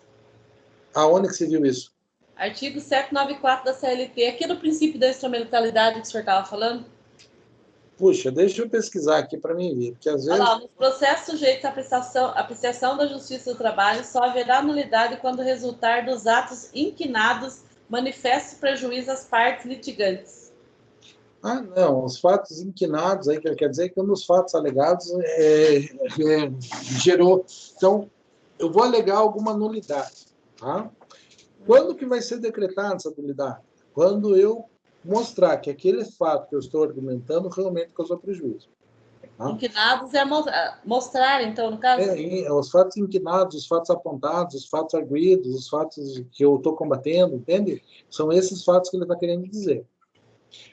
Aonde que você viu isso?
Artigo 794 da CLT, aqui no princípio da instrumentalidade que o senhor estava falando?
Puxa, deixa eu pesquisar aqui para mim ver, porque às vezes...
Olha lá, nos processos sujeitos à apreciação da Justiça do Trabalho, só haverá nulidade quando resultar dos atos inquinados manifesto prejuízo às partes litigantes.
Não, os fatos inquinados, aí quer dizer que um dos fatos alegados gerou... Então, eu vou alegar alguma nulidade, tá? Quando que vai ser decretada essa nulidade? Quando eu mostrar que aquele fato que eu estou argumentando realmente causou prejuízo. Tá?
Inquinados é mostrar, então, no caso?
Os fatos inquinados, os fatos apontados, os fatos arguidos, os fatos que eu estou combatendo, entende? São esses fatos que ele está querendo dizer.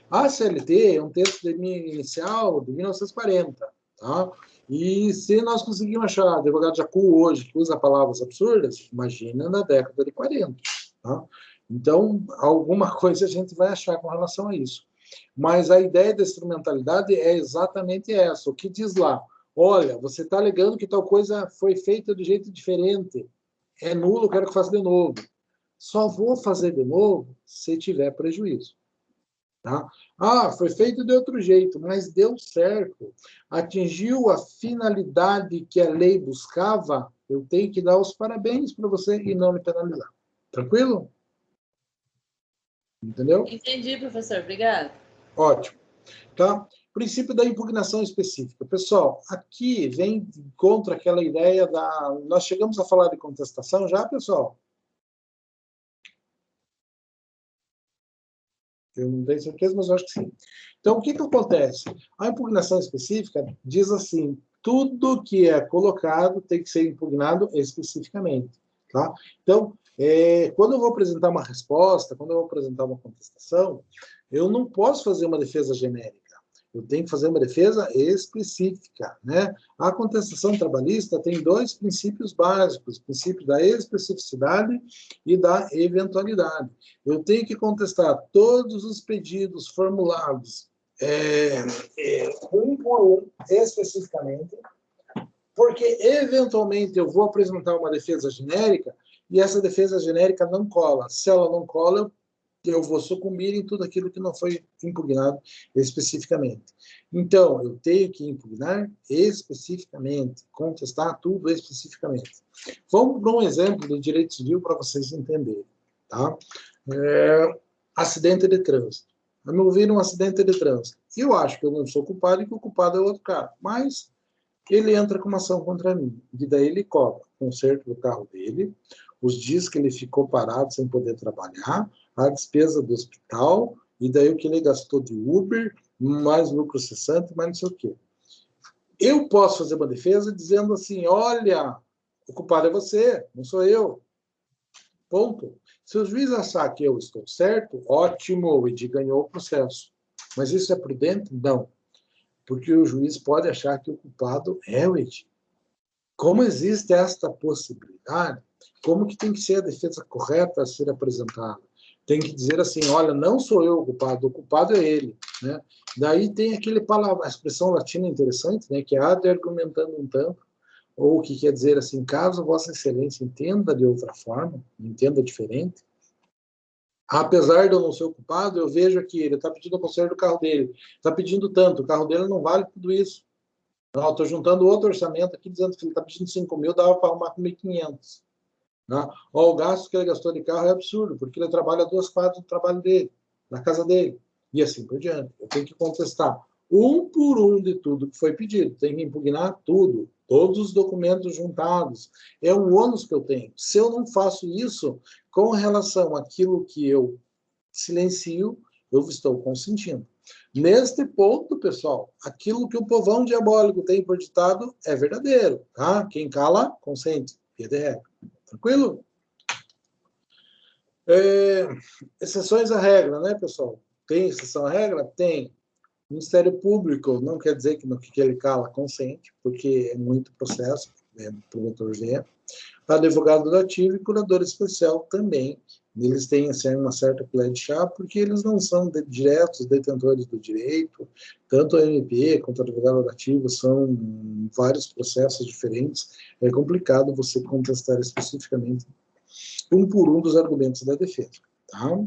A CLT é um texto inicial de 1940, tá? E se nós conseguimos achar advogado de acuo hoje que usa palavras absurdas, imagina na década de 40, tá? Então, alguma coisa a gente vai achar com relação a isso. Mas a ideia da instrumentalidade é exatamente essa. O que diz lá? Olha, você está alegando que tal coisa foi feita de jeito diferente. É nulo, quero que faça de novo. Só vou fazer de novo se tiver prejuízo. Tá? Foi feito de outro jeito, mas deu certo. Atingiu a finalidade que a lei buscava, eu tenho que dar os parabéns para você e não me penalizar. Tranquilo? Entendeu?
Entendi, professor. Obrigada.
Ótimo. Tá? Princípio da impugnação específica. Pessoal, aqui vem contra aquela ideia da... Nós chegamos a falar de contestação já, pessoal? Eu não tenho certeza, mas eu acho que sim. Então, o que acontece? A impugnação específica diz assim, tudo que é colocado tem que ser impugnado especificamente. Tá? Então, quando eu vou apresentar uma resposta, quando eu vou apresentar uma contestação, eu não posso fazer uma defesa genérica. Eu tenho que fazer uma defesa específica, né? A contestação trabalhista tem dois princípios básicos, o princípio da especificidade e da eventualidade. Eu tenho que contestar todos os pedidos formulados um por um, especificamente, porque, eventualmente, eu vou apresentar uma defesa genérica e essa defesa genérica não cola. Se ela não cola, eu vou sucumbir em tudo aquilo que não foi impugnado especificamente. Então, eu tenho que impugnar especificamente, contestar tudo especificamente. Vamos para um exemplo do direito civil para vocês entenderem. Tá? Acidente de trânsito. A meu ver, um acidente de trânsito. Eu acho que eu não sou culpado e que o culpado é outro cara. Mas ele entra com uma ação contra mim. E daí ele cobra o conserto do carro dele, os dias que ele ficou parado sem poder trabalhar, a despesa do hospital, e daí o que ele gastou de Uber, mais lucro cessante, mais não sei o quê. Eu posso fazer uma defesa dizendo assim, olha, o culpado é você, não sou eu. Ponto. Se o juiz achar que eu estou certo, ótimo, o Edi ganhou o processo. Mas isso é prudente? Não. Porque o juiz pode achar que o culpado é o Edi. Como existe esta possibilidade, como que tem que ser a defesa correta a ser apresentada? Tem que dizer assim, olha, não sou eu o culpado é ele. Né? Daí tem a expressão latina interessante, né, que é ad argumentando um tanto, ou que quer dizer assim, caso Vossa Excelência entenda de outra forma, entenda diferente, apesar de eu não ser o culpado, eu vejo aqui, ele está pedindo o conserto do carro dele, está pedindo tanto, o carro dele não vale tudo isso. Não, estou juntando outro orçamento aqui, dizendo que ele está pedindo 5 mil, dava para arrumar com 1.500. Né? O gasto que ele gastou de carro é absurdo, porque ele trabalha 2 quadras do trabalho dele, na casa dele, e assim por diante. Eu tenho que contestar um por um de tudo que foi pedido, tenho que impugnar tudo, todos os documentos juntados. É um ônus que eu tenho. Se eu não faço isso, com relação àquilo que eu silencio, eu estou consentindo. Neste ponto, pessoal, aquilo que o povão diabólico tem por ditado é verdadeiro. Tá? Quem cala, consente. Via de regra. Tranquilo? Exceções à regra, né, pessoal? Tem exceção à regra? Tem. Ministério Público não quer dizer que ele cala, consente, porque é muito processo, promotor G. Advogado dativo e curador especial também. Eles têm assim, uma certa colher de chá, porque eles não são diretos detentores do direito. Tanto a MP quanto o advogado dativo são vários processos diferentes. É complicado você contestar especificamente um por um dos argumentos da defesa. Tá?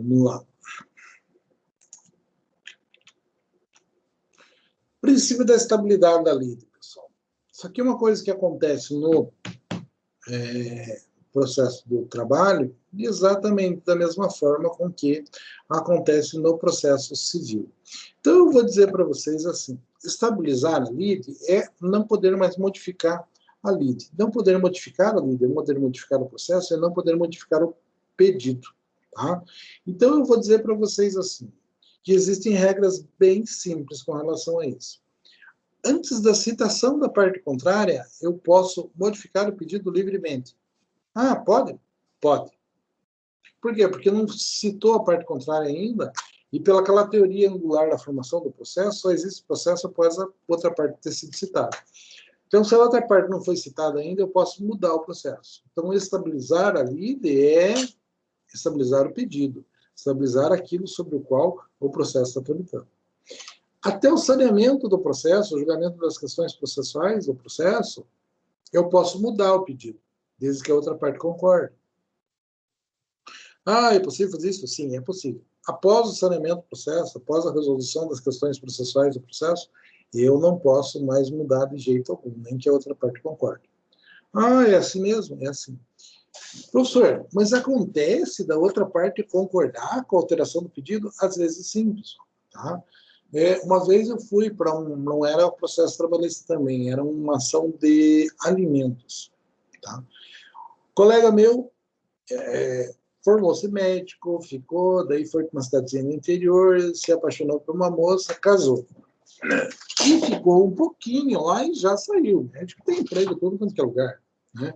Vamos lá. Princípio da estabilidade da lide, pessoal. Isso aqui é uma coisa que acontece no processo do trabalho exatamente da mesma forma com que acontece no processo civil. Então, eu vou dizer para vocês assim, estabilizar a lide é não poder mais modificar a lide. Não poder modificar a lide, não poder modificar o processo, é não poder modificar o pedido. Tá? Então, eu vou dizer para vocês assim, que existem regras bem simples com relação a isso. Antes da citação da parte contrária, eu posso modificar o pedido livremente. Ah, pode? Pode. Por quê? Porque não citou a parte contrária ainda, e pelaquela teoria angular da formação do processo, só existe processo após a outra parte ter sido citada. Então, se a outra parte não foi citada ainda, eu posso mudar o processo. Então, estabilizar a lide é estabilizar o pedido, estabilizar aquilo sobre o qual o processo está tramitando. Até o saneamento do processo, o julgamento das questões processuais do processo, eu posso mudar o pedido, desde que a outra parte concorde. Ah, é possível fazer isso? Sim, é possível. Após o saneamento do processo, após a resolução das questões processuais do processo, eu não posso mais mudar de jeito algum, nem que a outra parte concorde. Ah, é assim mesmo? É assim. Professor, mas acontece da outra parte concordar com a alteração do pedido? Às vezes sim, pessoal. Tá? Uma vez eu fui para não era o processo trabalhista também, era uma ação de alimentos. Tá? Colega meu formou-se médico, ficou, daí foi para uma cidadezinha no interior, se apaixonou por uma moça, casou. E ficou um pouquinho lá e já saiu. O médico tem emprego em todo quanto é lugar. Né?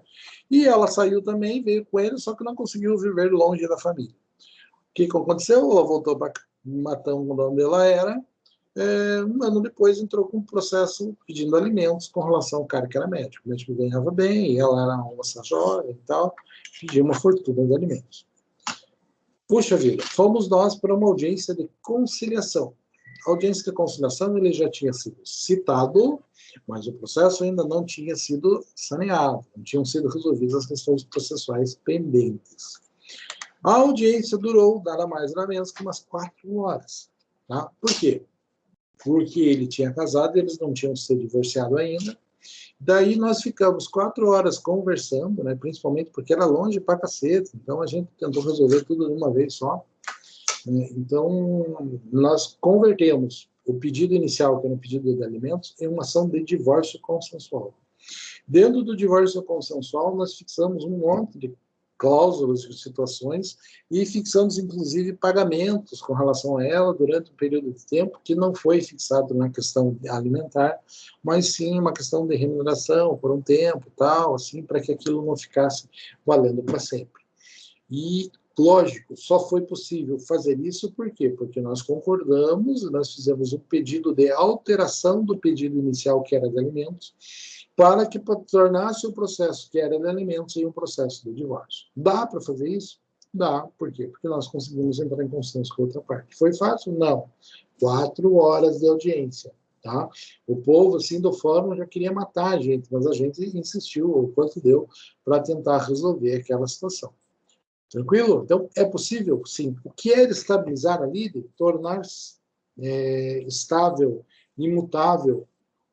E ela saiu também, veio com ele, só que não conseguiu viver longe da família. O que aconteceu? Ela voltou para Matão, onde ela era. Um ano depois entrou com um processo pedindo alimentos com relação ao cara que era médico. O médico ganhava bem, e ela era uma moça jovem e tal, pedia uma fortuna de alimentos. Puxa vida, fomos nós para uma audiência de conciliação. A audiência de conciliação ele já tinha sido citado, mas o processo ainda não tinha sido saneado, não tinham sido resolvidas as questões processuais pendentes. A audiência durou, nada mais nada menos que umas 4 horas. Tá? Por quê? Porque ele tinha casado, eles não tinham se divorciado ainda. Daí nós ficamos 4 horas conversando, né, principalmente porque era longe pra cacete, então a gente tentou resolver tudo de uma vez só. Então, nós convertemos o pedido inicial, que era um pedido de alimentos, em uma ação de divórcio consensual. Dentro do divórcio consensual, nós fixamos um monte de cláusulas de situações e fixamos, inclusive, pagamentos com relação a ela durante um período de tempo que não foi fixado na questão alimentar, mas sim uma questão de remuneração por um tempo, tal, assim, para que aquilo não ficasse valendo para sempre. E, lógico, só foi possível fazer isso por quê? Porque nós concordamos, nós fizemos um pedido de alteração do pedido inicial, que era de alimentos, para que tornasse o processo que era de alimentos em um processo de divórcio. Dá para fazer isso? Dá. Por quê? Porque nós conseguimos entrar em consenso com a outra parte. Foi fácil? Não. 4 horas de audiência. Tá? O povo, assim, do fórum já queria matar a gente, mas a gente insistiu o quanto deu para tentar resolver aquela situação. Tranquilo? Então, é possível? Sim. O que é estabilizar a líder? Tornar estável, imutável,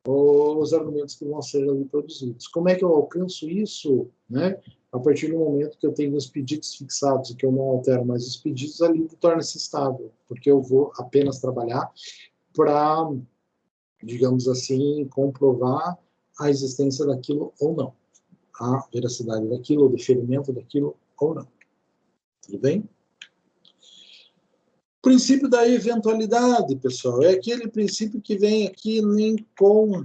os argumentos que vão ser ali produzidos. Como é que eu alcanço isso? Né? A partir do momento que eu tenho os pedidos fixados e que eu não altero mais os pedidos, ali torna-se estável, porque eu vou apenas trabalhar para, digamos assim, comprovar a existência daquilo ou não, a veracidade daquilo, o deferimento daquilo ou não. Tudo bem? O princípio da eventualidade, pessoal, é aquele princípio que vem aqui nem com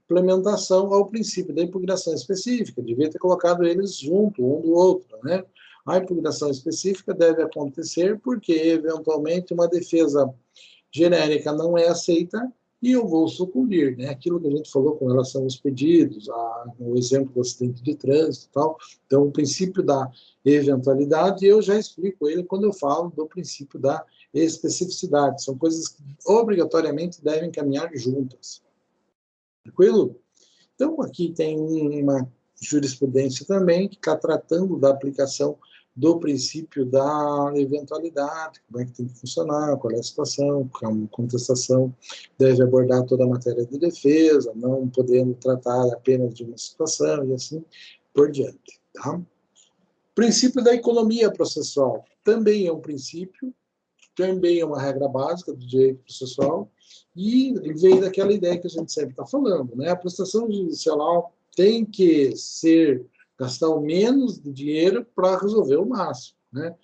implementação ao princípio da impugnação específica, devia ter colocado eles junto, um do outro, né? A impugnação específica deve acontecer porque, eventualmente, uma defesa genérica não é aceita e eu vou sucumbir, né? Aquilo que a gente falou com relação aos pedidos, o exemplo do acidente de trânsito e tal. Então, o princípio da eventualidade, eu já explico ele quando eu falo do princípio da especificidade. São coisas que obrigatoriamente devem caminhar juntas. Tranquilo? Então, aqui tem uma jurisprudência também que está tratando da aplicação do princípio da eventualidade, como é que tem que funcionar, qual é a situação, a contestação deve abordar toda a matéria de defesa, não podendo tratar apenas de uma situação e assim por diante. Tá? Princípio da economia processual também é um princípio, também é uma regra básica do direito processual, e vem daquela ideia que a gente sempre está falando, né? A prestação judicial tem que gastar o menos de dinheiro para resolver o máximo, né?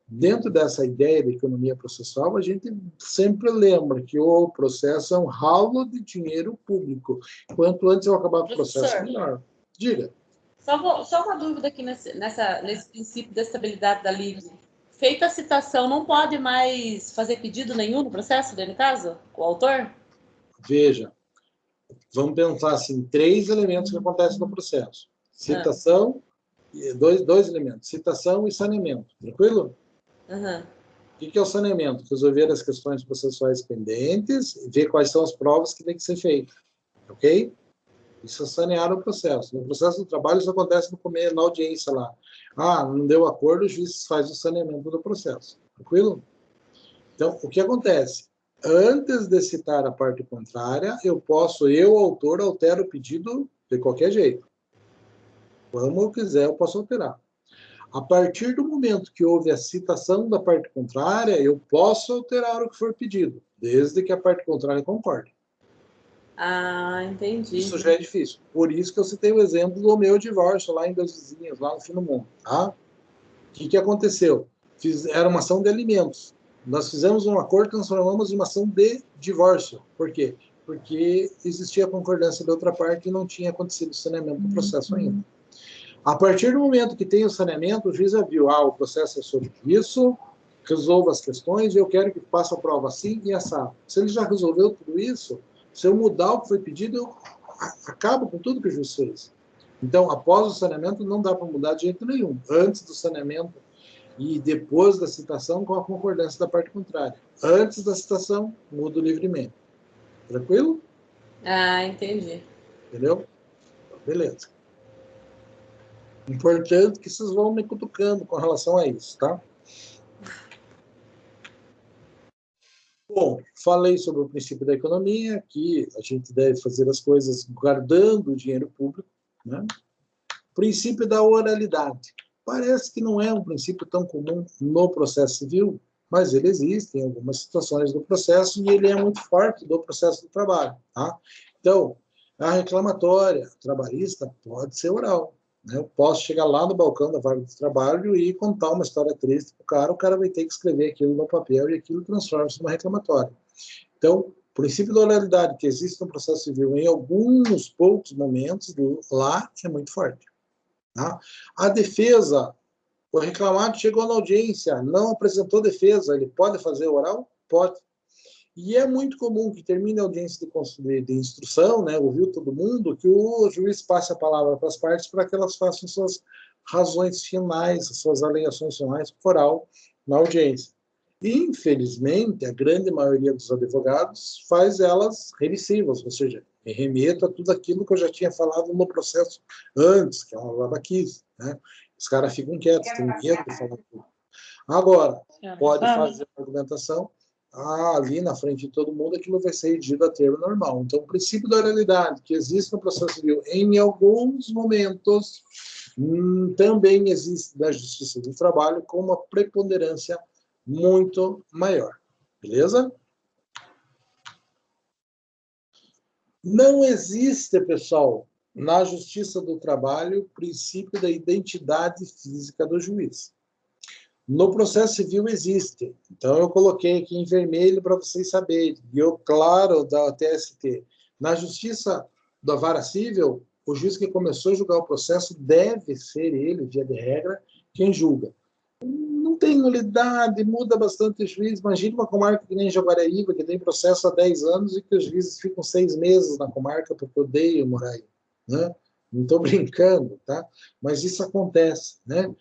Dentro dessa ideia de economia processual, a gente sempre lembra que o processo é um ralo de dinheiro público. Quanto antes eu acabar com o processo, melhor. Diga.
Só uma dúvida aqui nesse princípio da estabilidade da livre. Feita a citação, não pode mais fazer pedido nenhum no processo, no caso, o autor?
Veja, vamos pensar assim, 3 elementos que acontecem no processo. Citação, dois elementos, citação e saneamento. Tranquilo?
Uhum.
O que é o saneamento? Resolver as questões processuais pendentes e ver quais são as provas que tem que ser feitas. Ok? Isso é sanear o processo. No processo do trabalho, isso acontece no começo, na audiência lá. Ah, não deu acordo, o juiz faz o saneamento do processo. Tranquilo? Então, o que acontece? Antes de citar a parte contrária, eu, autor, altero o pedido de qualquer jeito. Como eu quiser, eu posso alterar. A partir do momento que houve a citação da parte contrária, eu posso alterar o que for pedido, desde que a parte contrária concorde.
Ah, entendi.
Isso já é difícil. Por isso que eu citei o exemplo do meu divórcio lá em Dois Vizinhos, lá no fim do mundo. Tá? O que aconteceu? Era uma ação de alimentos. Nós fizemos um acordo, transformamos em uma ação de divórcio. Por quê? Porque existia a concordância da outra parte e não tinha acontecido o saneamento do processo ainda. A partir do momento que tem o saneamento, o juiz já viu, o processo é sobre isso, resolva as questões, e eu quero que passe a prova assim e assado. Se ele já resolveu tudo isso, se eu mudar o que foi pedido, eu acabo com tudo que o juiz fez. Então, após o saneamento, não dá para mudar de jeito nenhum. Antes do saneamento e depois da citação, com a concordância da parte contrária. Antes da citação, mudo livremente. Tranquilo?
Ah, entendi.
Entendeu? Beleza. Importante que vocês vão me cutucando com relação a isso, tá? Bom, falei sobre o princípio da economia, que a gente deve fazer as coisas guardando o dinheiro público, né? Princípio da oralidade. Parece que não é um princípio tão comum no processo civil, mas ele existe em algumas situações do processo e ele é muito forte do processo do trabalho, tá? Então, a reclamatória trabalhista pode ser oral. Eu posso chegar lá no balcão da vaga de trabalho e contar uma história triste para o cara vai ter que escrever aquilo no papel e aquilo transforma-se numa reclamatória. Então, o princípio da oralidade que existe no processo civil em alguns poucos momentos lá é muito forte. Tá? A defesa, o reclamado chegou na audiência, não apresentou defesa, ele pode fazer oral? Pode. E é muito comum que termine a audiência de instrução, né, ouviu todo mundo, que o juiz passe a palavra para as partes para que elas façam suas razões finais, suas alegações finais oral na audiência. E, infelizmente, a grande maioria dos advogados faz elas remissivas, ou seja, remeta a tudo aquilo que eu já tinha falado no processo antes, que é uma babaquice, né? Os caras ficam quietos, têm medo de falar tudo. Agora, pode fazer a argumentação, ali na frente de todo mundo, aquilo vai ser redigido a termo normal. Então, o princípio da oralidade, que existe no processo civil em alguns momentos, também existe na Justiça do Trabalho com uma preponderância muito maior. Beleza? Não existe, pessoal, na Justiça do Trabalho, o princípio da identidade física do juiz. No processo civil existe. Então, eu coloquei aqui em vermelho para vocês saberem. E eu, claro, da TST. Na Justiça da Vara Civil, o juiz que começou a julgar o processo deve ser ele, via de regra, quem julga. Não tem nulidade, muda bastante o juiz. Imagina uma comarca que nem Jaguariúna, que tem processo há 10 anos e que os juízes ficam 6 meses na comarca porque odeiam morar aí, né? Não estou brincando, tá? Mas isso acontece, né?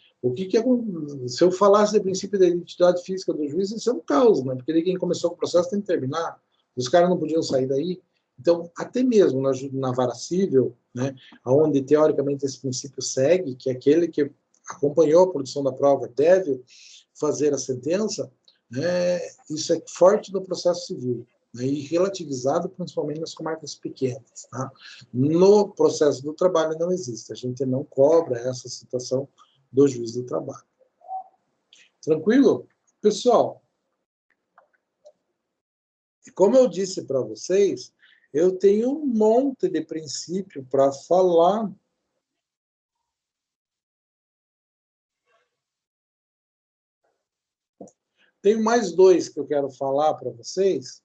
Se eu falasse do princípio da identidade física do juiz, isso é um caos, né? Porque quem começou o processo tem que terminar. Os caras não podiam sair daí. Então, até mesmo na vara civil, né, onde teoricamente esse princípio segue, que aquele que acompanhou a produção da prova deve fazer a sentença, né, isso é forte no processo civil, né, e relativizado principalmente nas comarcas pequenas. Tá? No processo do trabalho não existe, a gente não cobra essa situação do juiz do trabalho. Tranquilo? Pessoal, como eu disse para vocês, eu tenho um monte de princípio para falar. Tenho mais 2 que eu quero falar para vocês.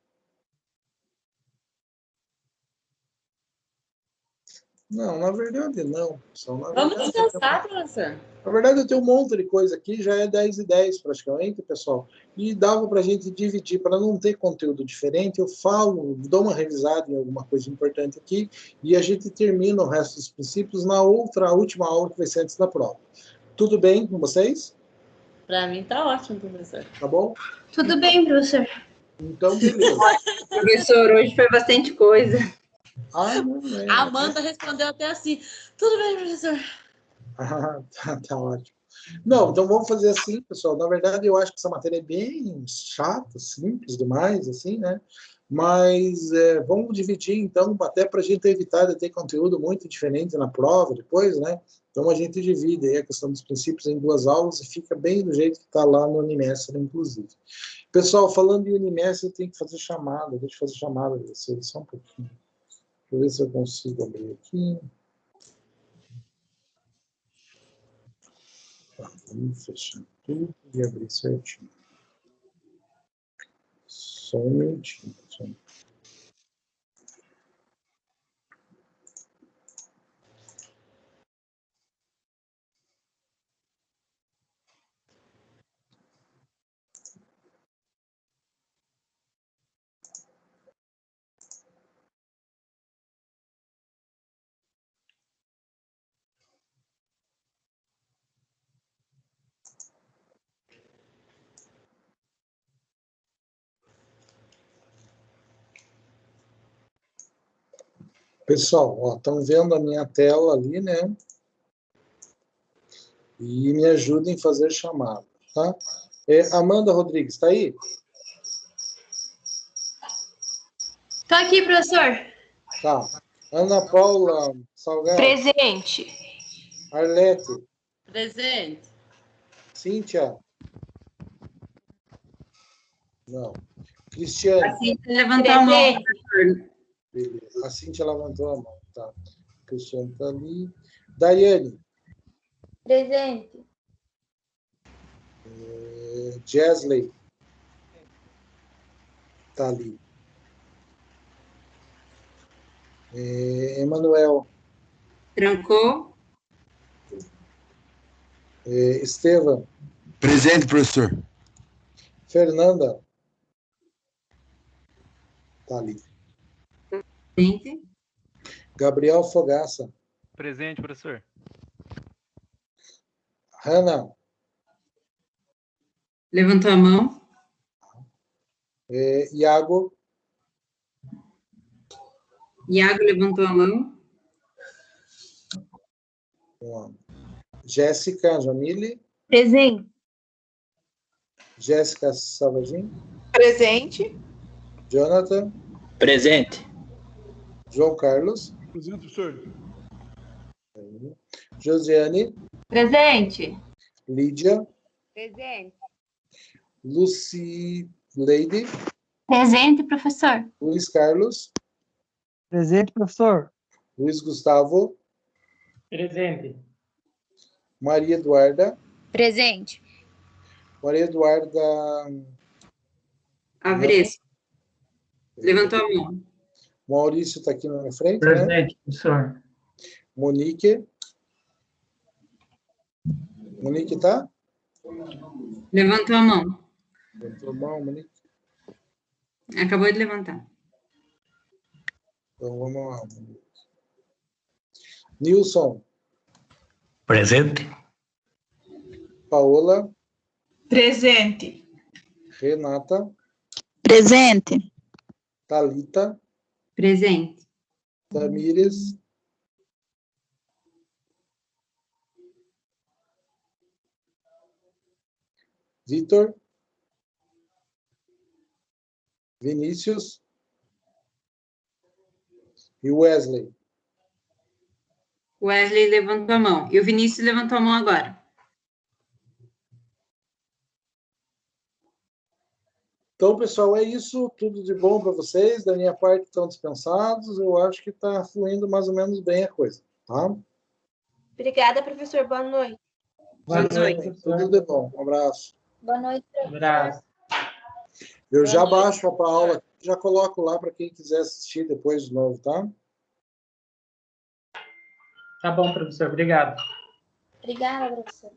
Não, na verdade, não.
Vamos descansar, professor.
Na verdade, eu tenho um monte de coisa aqui, já é 10 e 10 praticamente, pessoal. E dava para a gente dividir, para não ter conteúdo diferente, eu falo, dou uma revisada em alguma coisa importante aqui, e a gente termina o resto dos princípios na última aula, que vai ser antes da prova. Tudo bem com vocês?
Para mim tá ótimo, professor.
Tá bom?
Tudo bem, professor.
Então, beleza.
Professor, hoje foi bastante coisa.
Não é.
A Amanda respondeu até assim, tudo bem, professor.
Tá ótimo. Não, então vamos fazer assim, pessoal. Na verdade, eu acho que essa matéria é bem chata, simples demais, assim, né? Mas vamos dividir, então, até para a gente evitar de ter conteúdo muito diferente na prova depois, né? Então, a gente divide aí a questão dos princípios em 2 aulas e fica bem do jeito que está lá no Unimestre, inclusive. Pessoal, falando em Unimestre, eu tenho que fazer chamada. Deixa eu fazer chamada de vocês só um pouquinho. Deixa eu ver se eu consigo abrir aqui. Tá, vamos fechar tudo e abrir certinho. Só um minutinho, pessoal. Pessoal, estão vendo a minha tela ali, né? E me ajudem a fazer chamada, tá? Amanda Rodrigues, está aí?
Estou aqui, professor.
Tá. Ana Paula Salgado.
Presente.
Arlete.
Presente.
Cíntia. Não. Cristiane.
A Cíntia levantou a mão, professor.
Beleza. A Cíntia levantou a mão, tá. Cristiane está ali. Daiane.
Presente.
Jesley. Está ali. Emanuel.
Trancou.
Estevam.
Presente, professor.
Fernanda. Está ali.
Presente.
Gabriel Fogaça.
Presente, professor.
Hanna.
Levantou a mão.
Iago.
Iago levantou a mão.
Jéssica Jamile.
Presente.
Jéssica Savagin.
Presente.
Jonathan.
Presente.
João Carlos.
Presente, professor.
Josiane.
Presente.
Lídia.
Presente.
Lucileide.
Presente, professor.
Luiz Carlos.
Presente, professor.
Luiz Gustavo.
Presente.
Maria Eduarda.
Presente.
Maria Eduarda.
Avereço. Levantou a mão.
Maurício está aqui na minha frente, né?
Presente, professor.
Monique. Monique está?
Levantou a mão.
Levantou a mão, Monique.
Acabou de levantar.
Então vamos lá. Nilson.
Presente.
Paola.
Presente.
Renata.
Presente.
Thalita.
Presente.
Tamires. Vitor. Vinícius. E Wesley.
Wesley levantou a mão. E o Vinícius levantou a mão agora.
Então, pessoal, é isso. Tudo de bom para vocês. Da minha parte, estão dispensados. Eu acho que está fluindo mais ou menos bem a coisa. Tá?
Obrigada, professor. Boa noite.
Boa noite, professor.
Tudo de bom. Um abraço.
Boa noite, professor.
Abraço.
Eu já
Boa noite,
baixo a aula, já coloco lá para quem quiser assistir depois de novo, tá?
Tá bom, professor. Obrigado.
Obrigada, professor.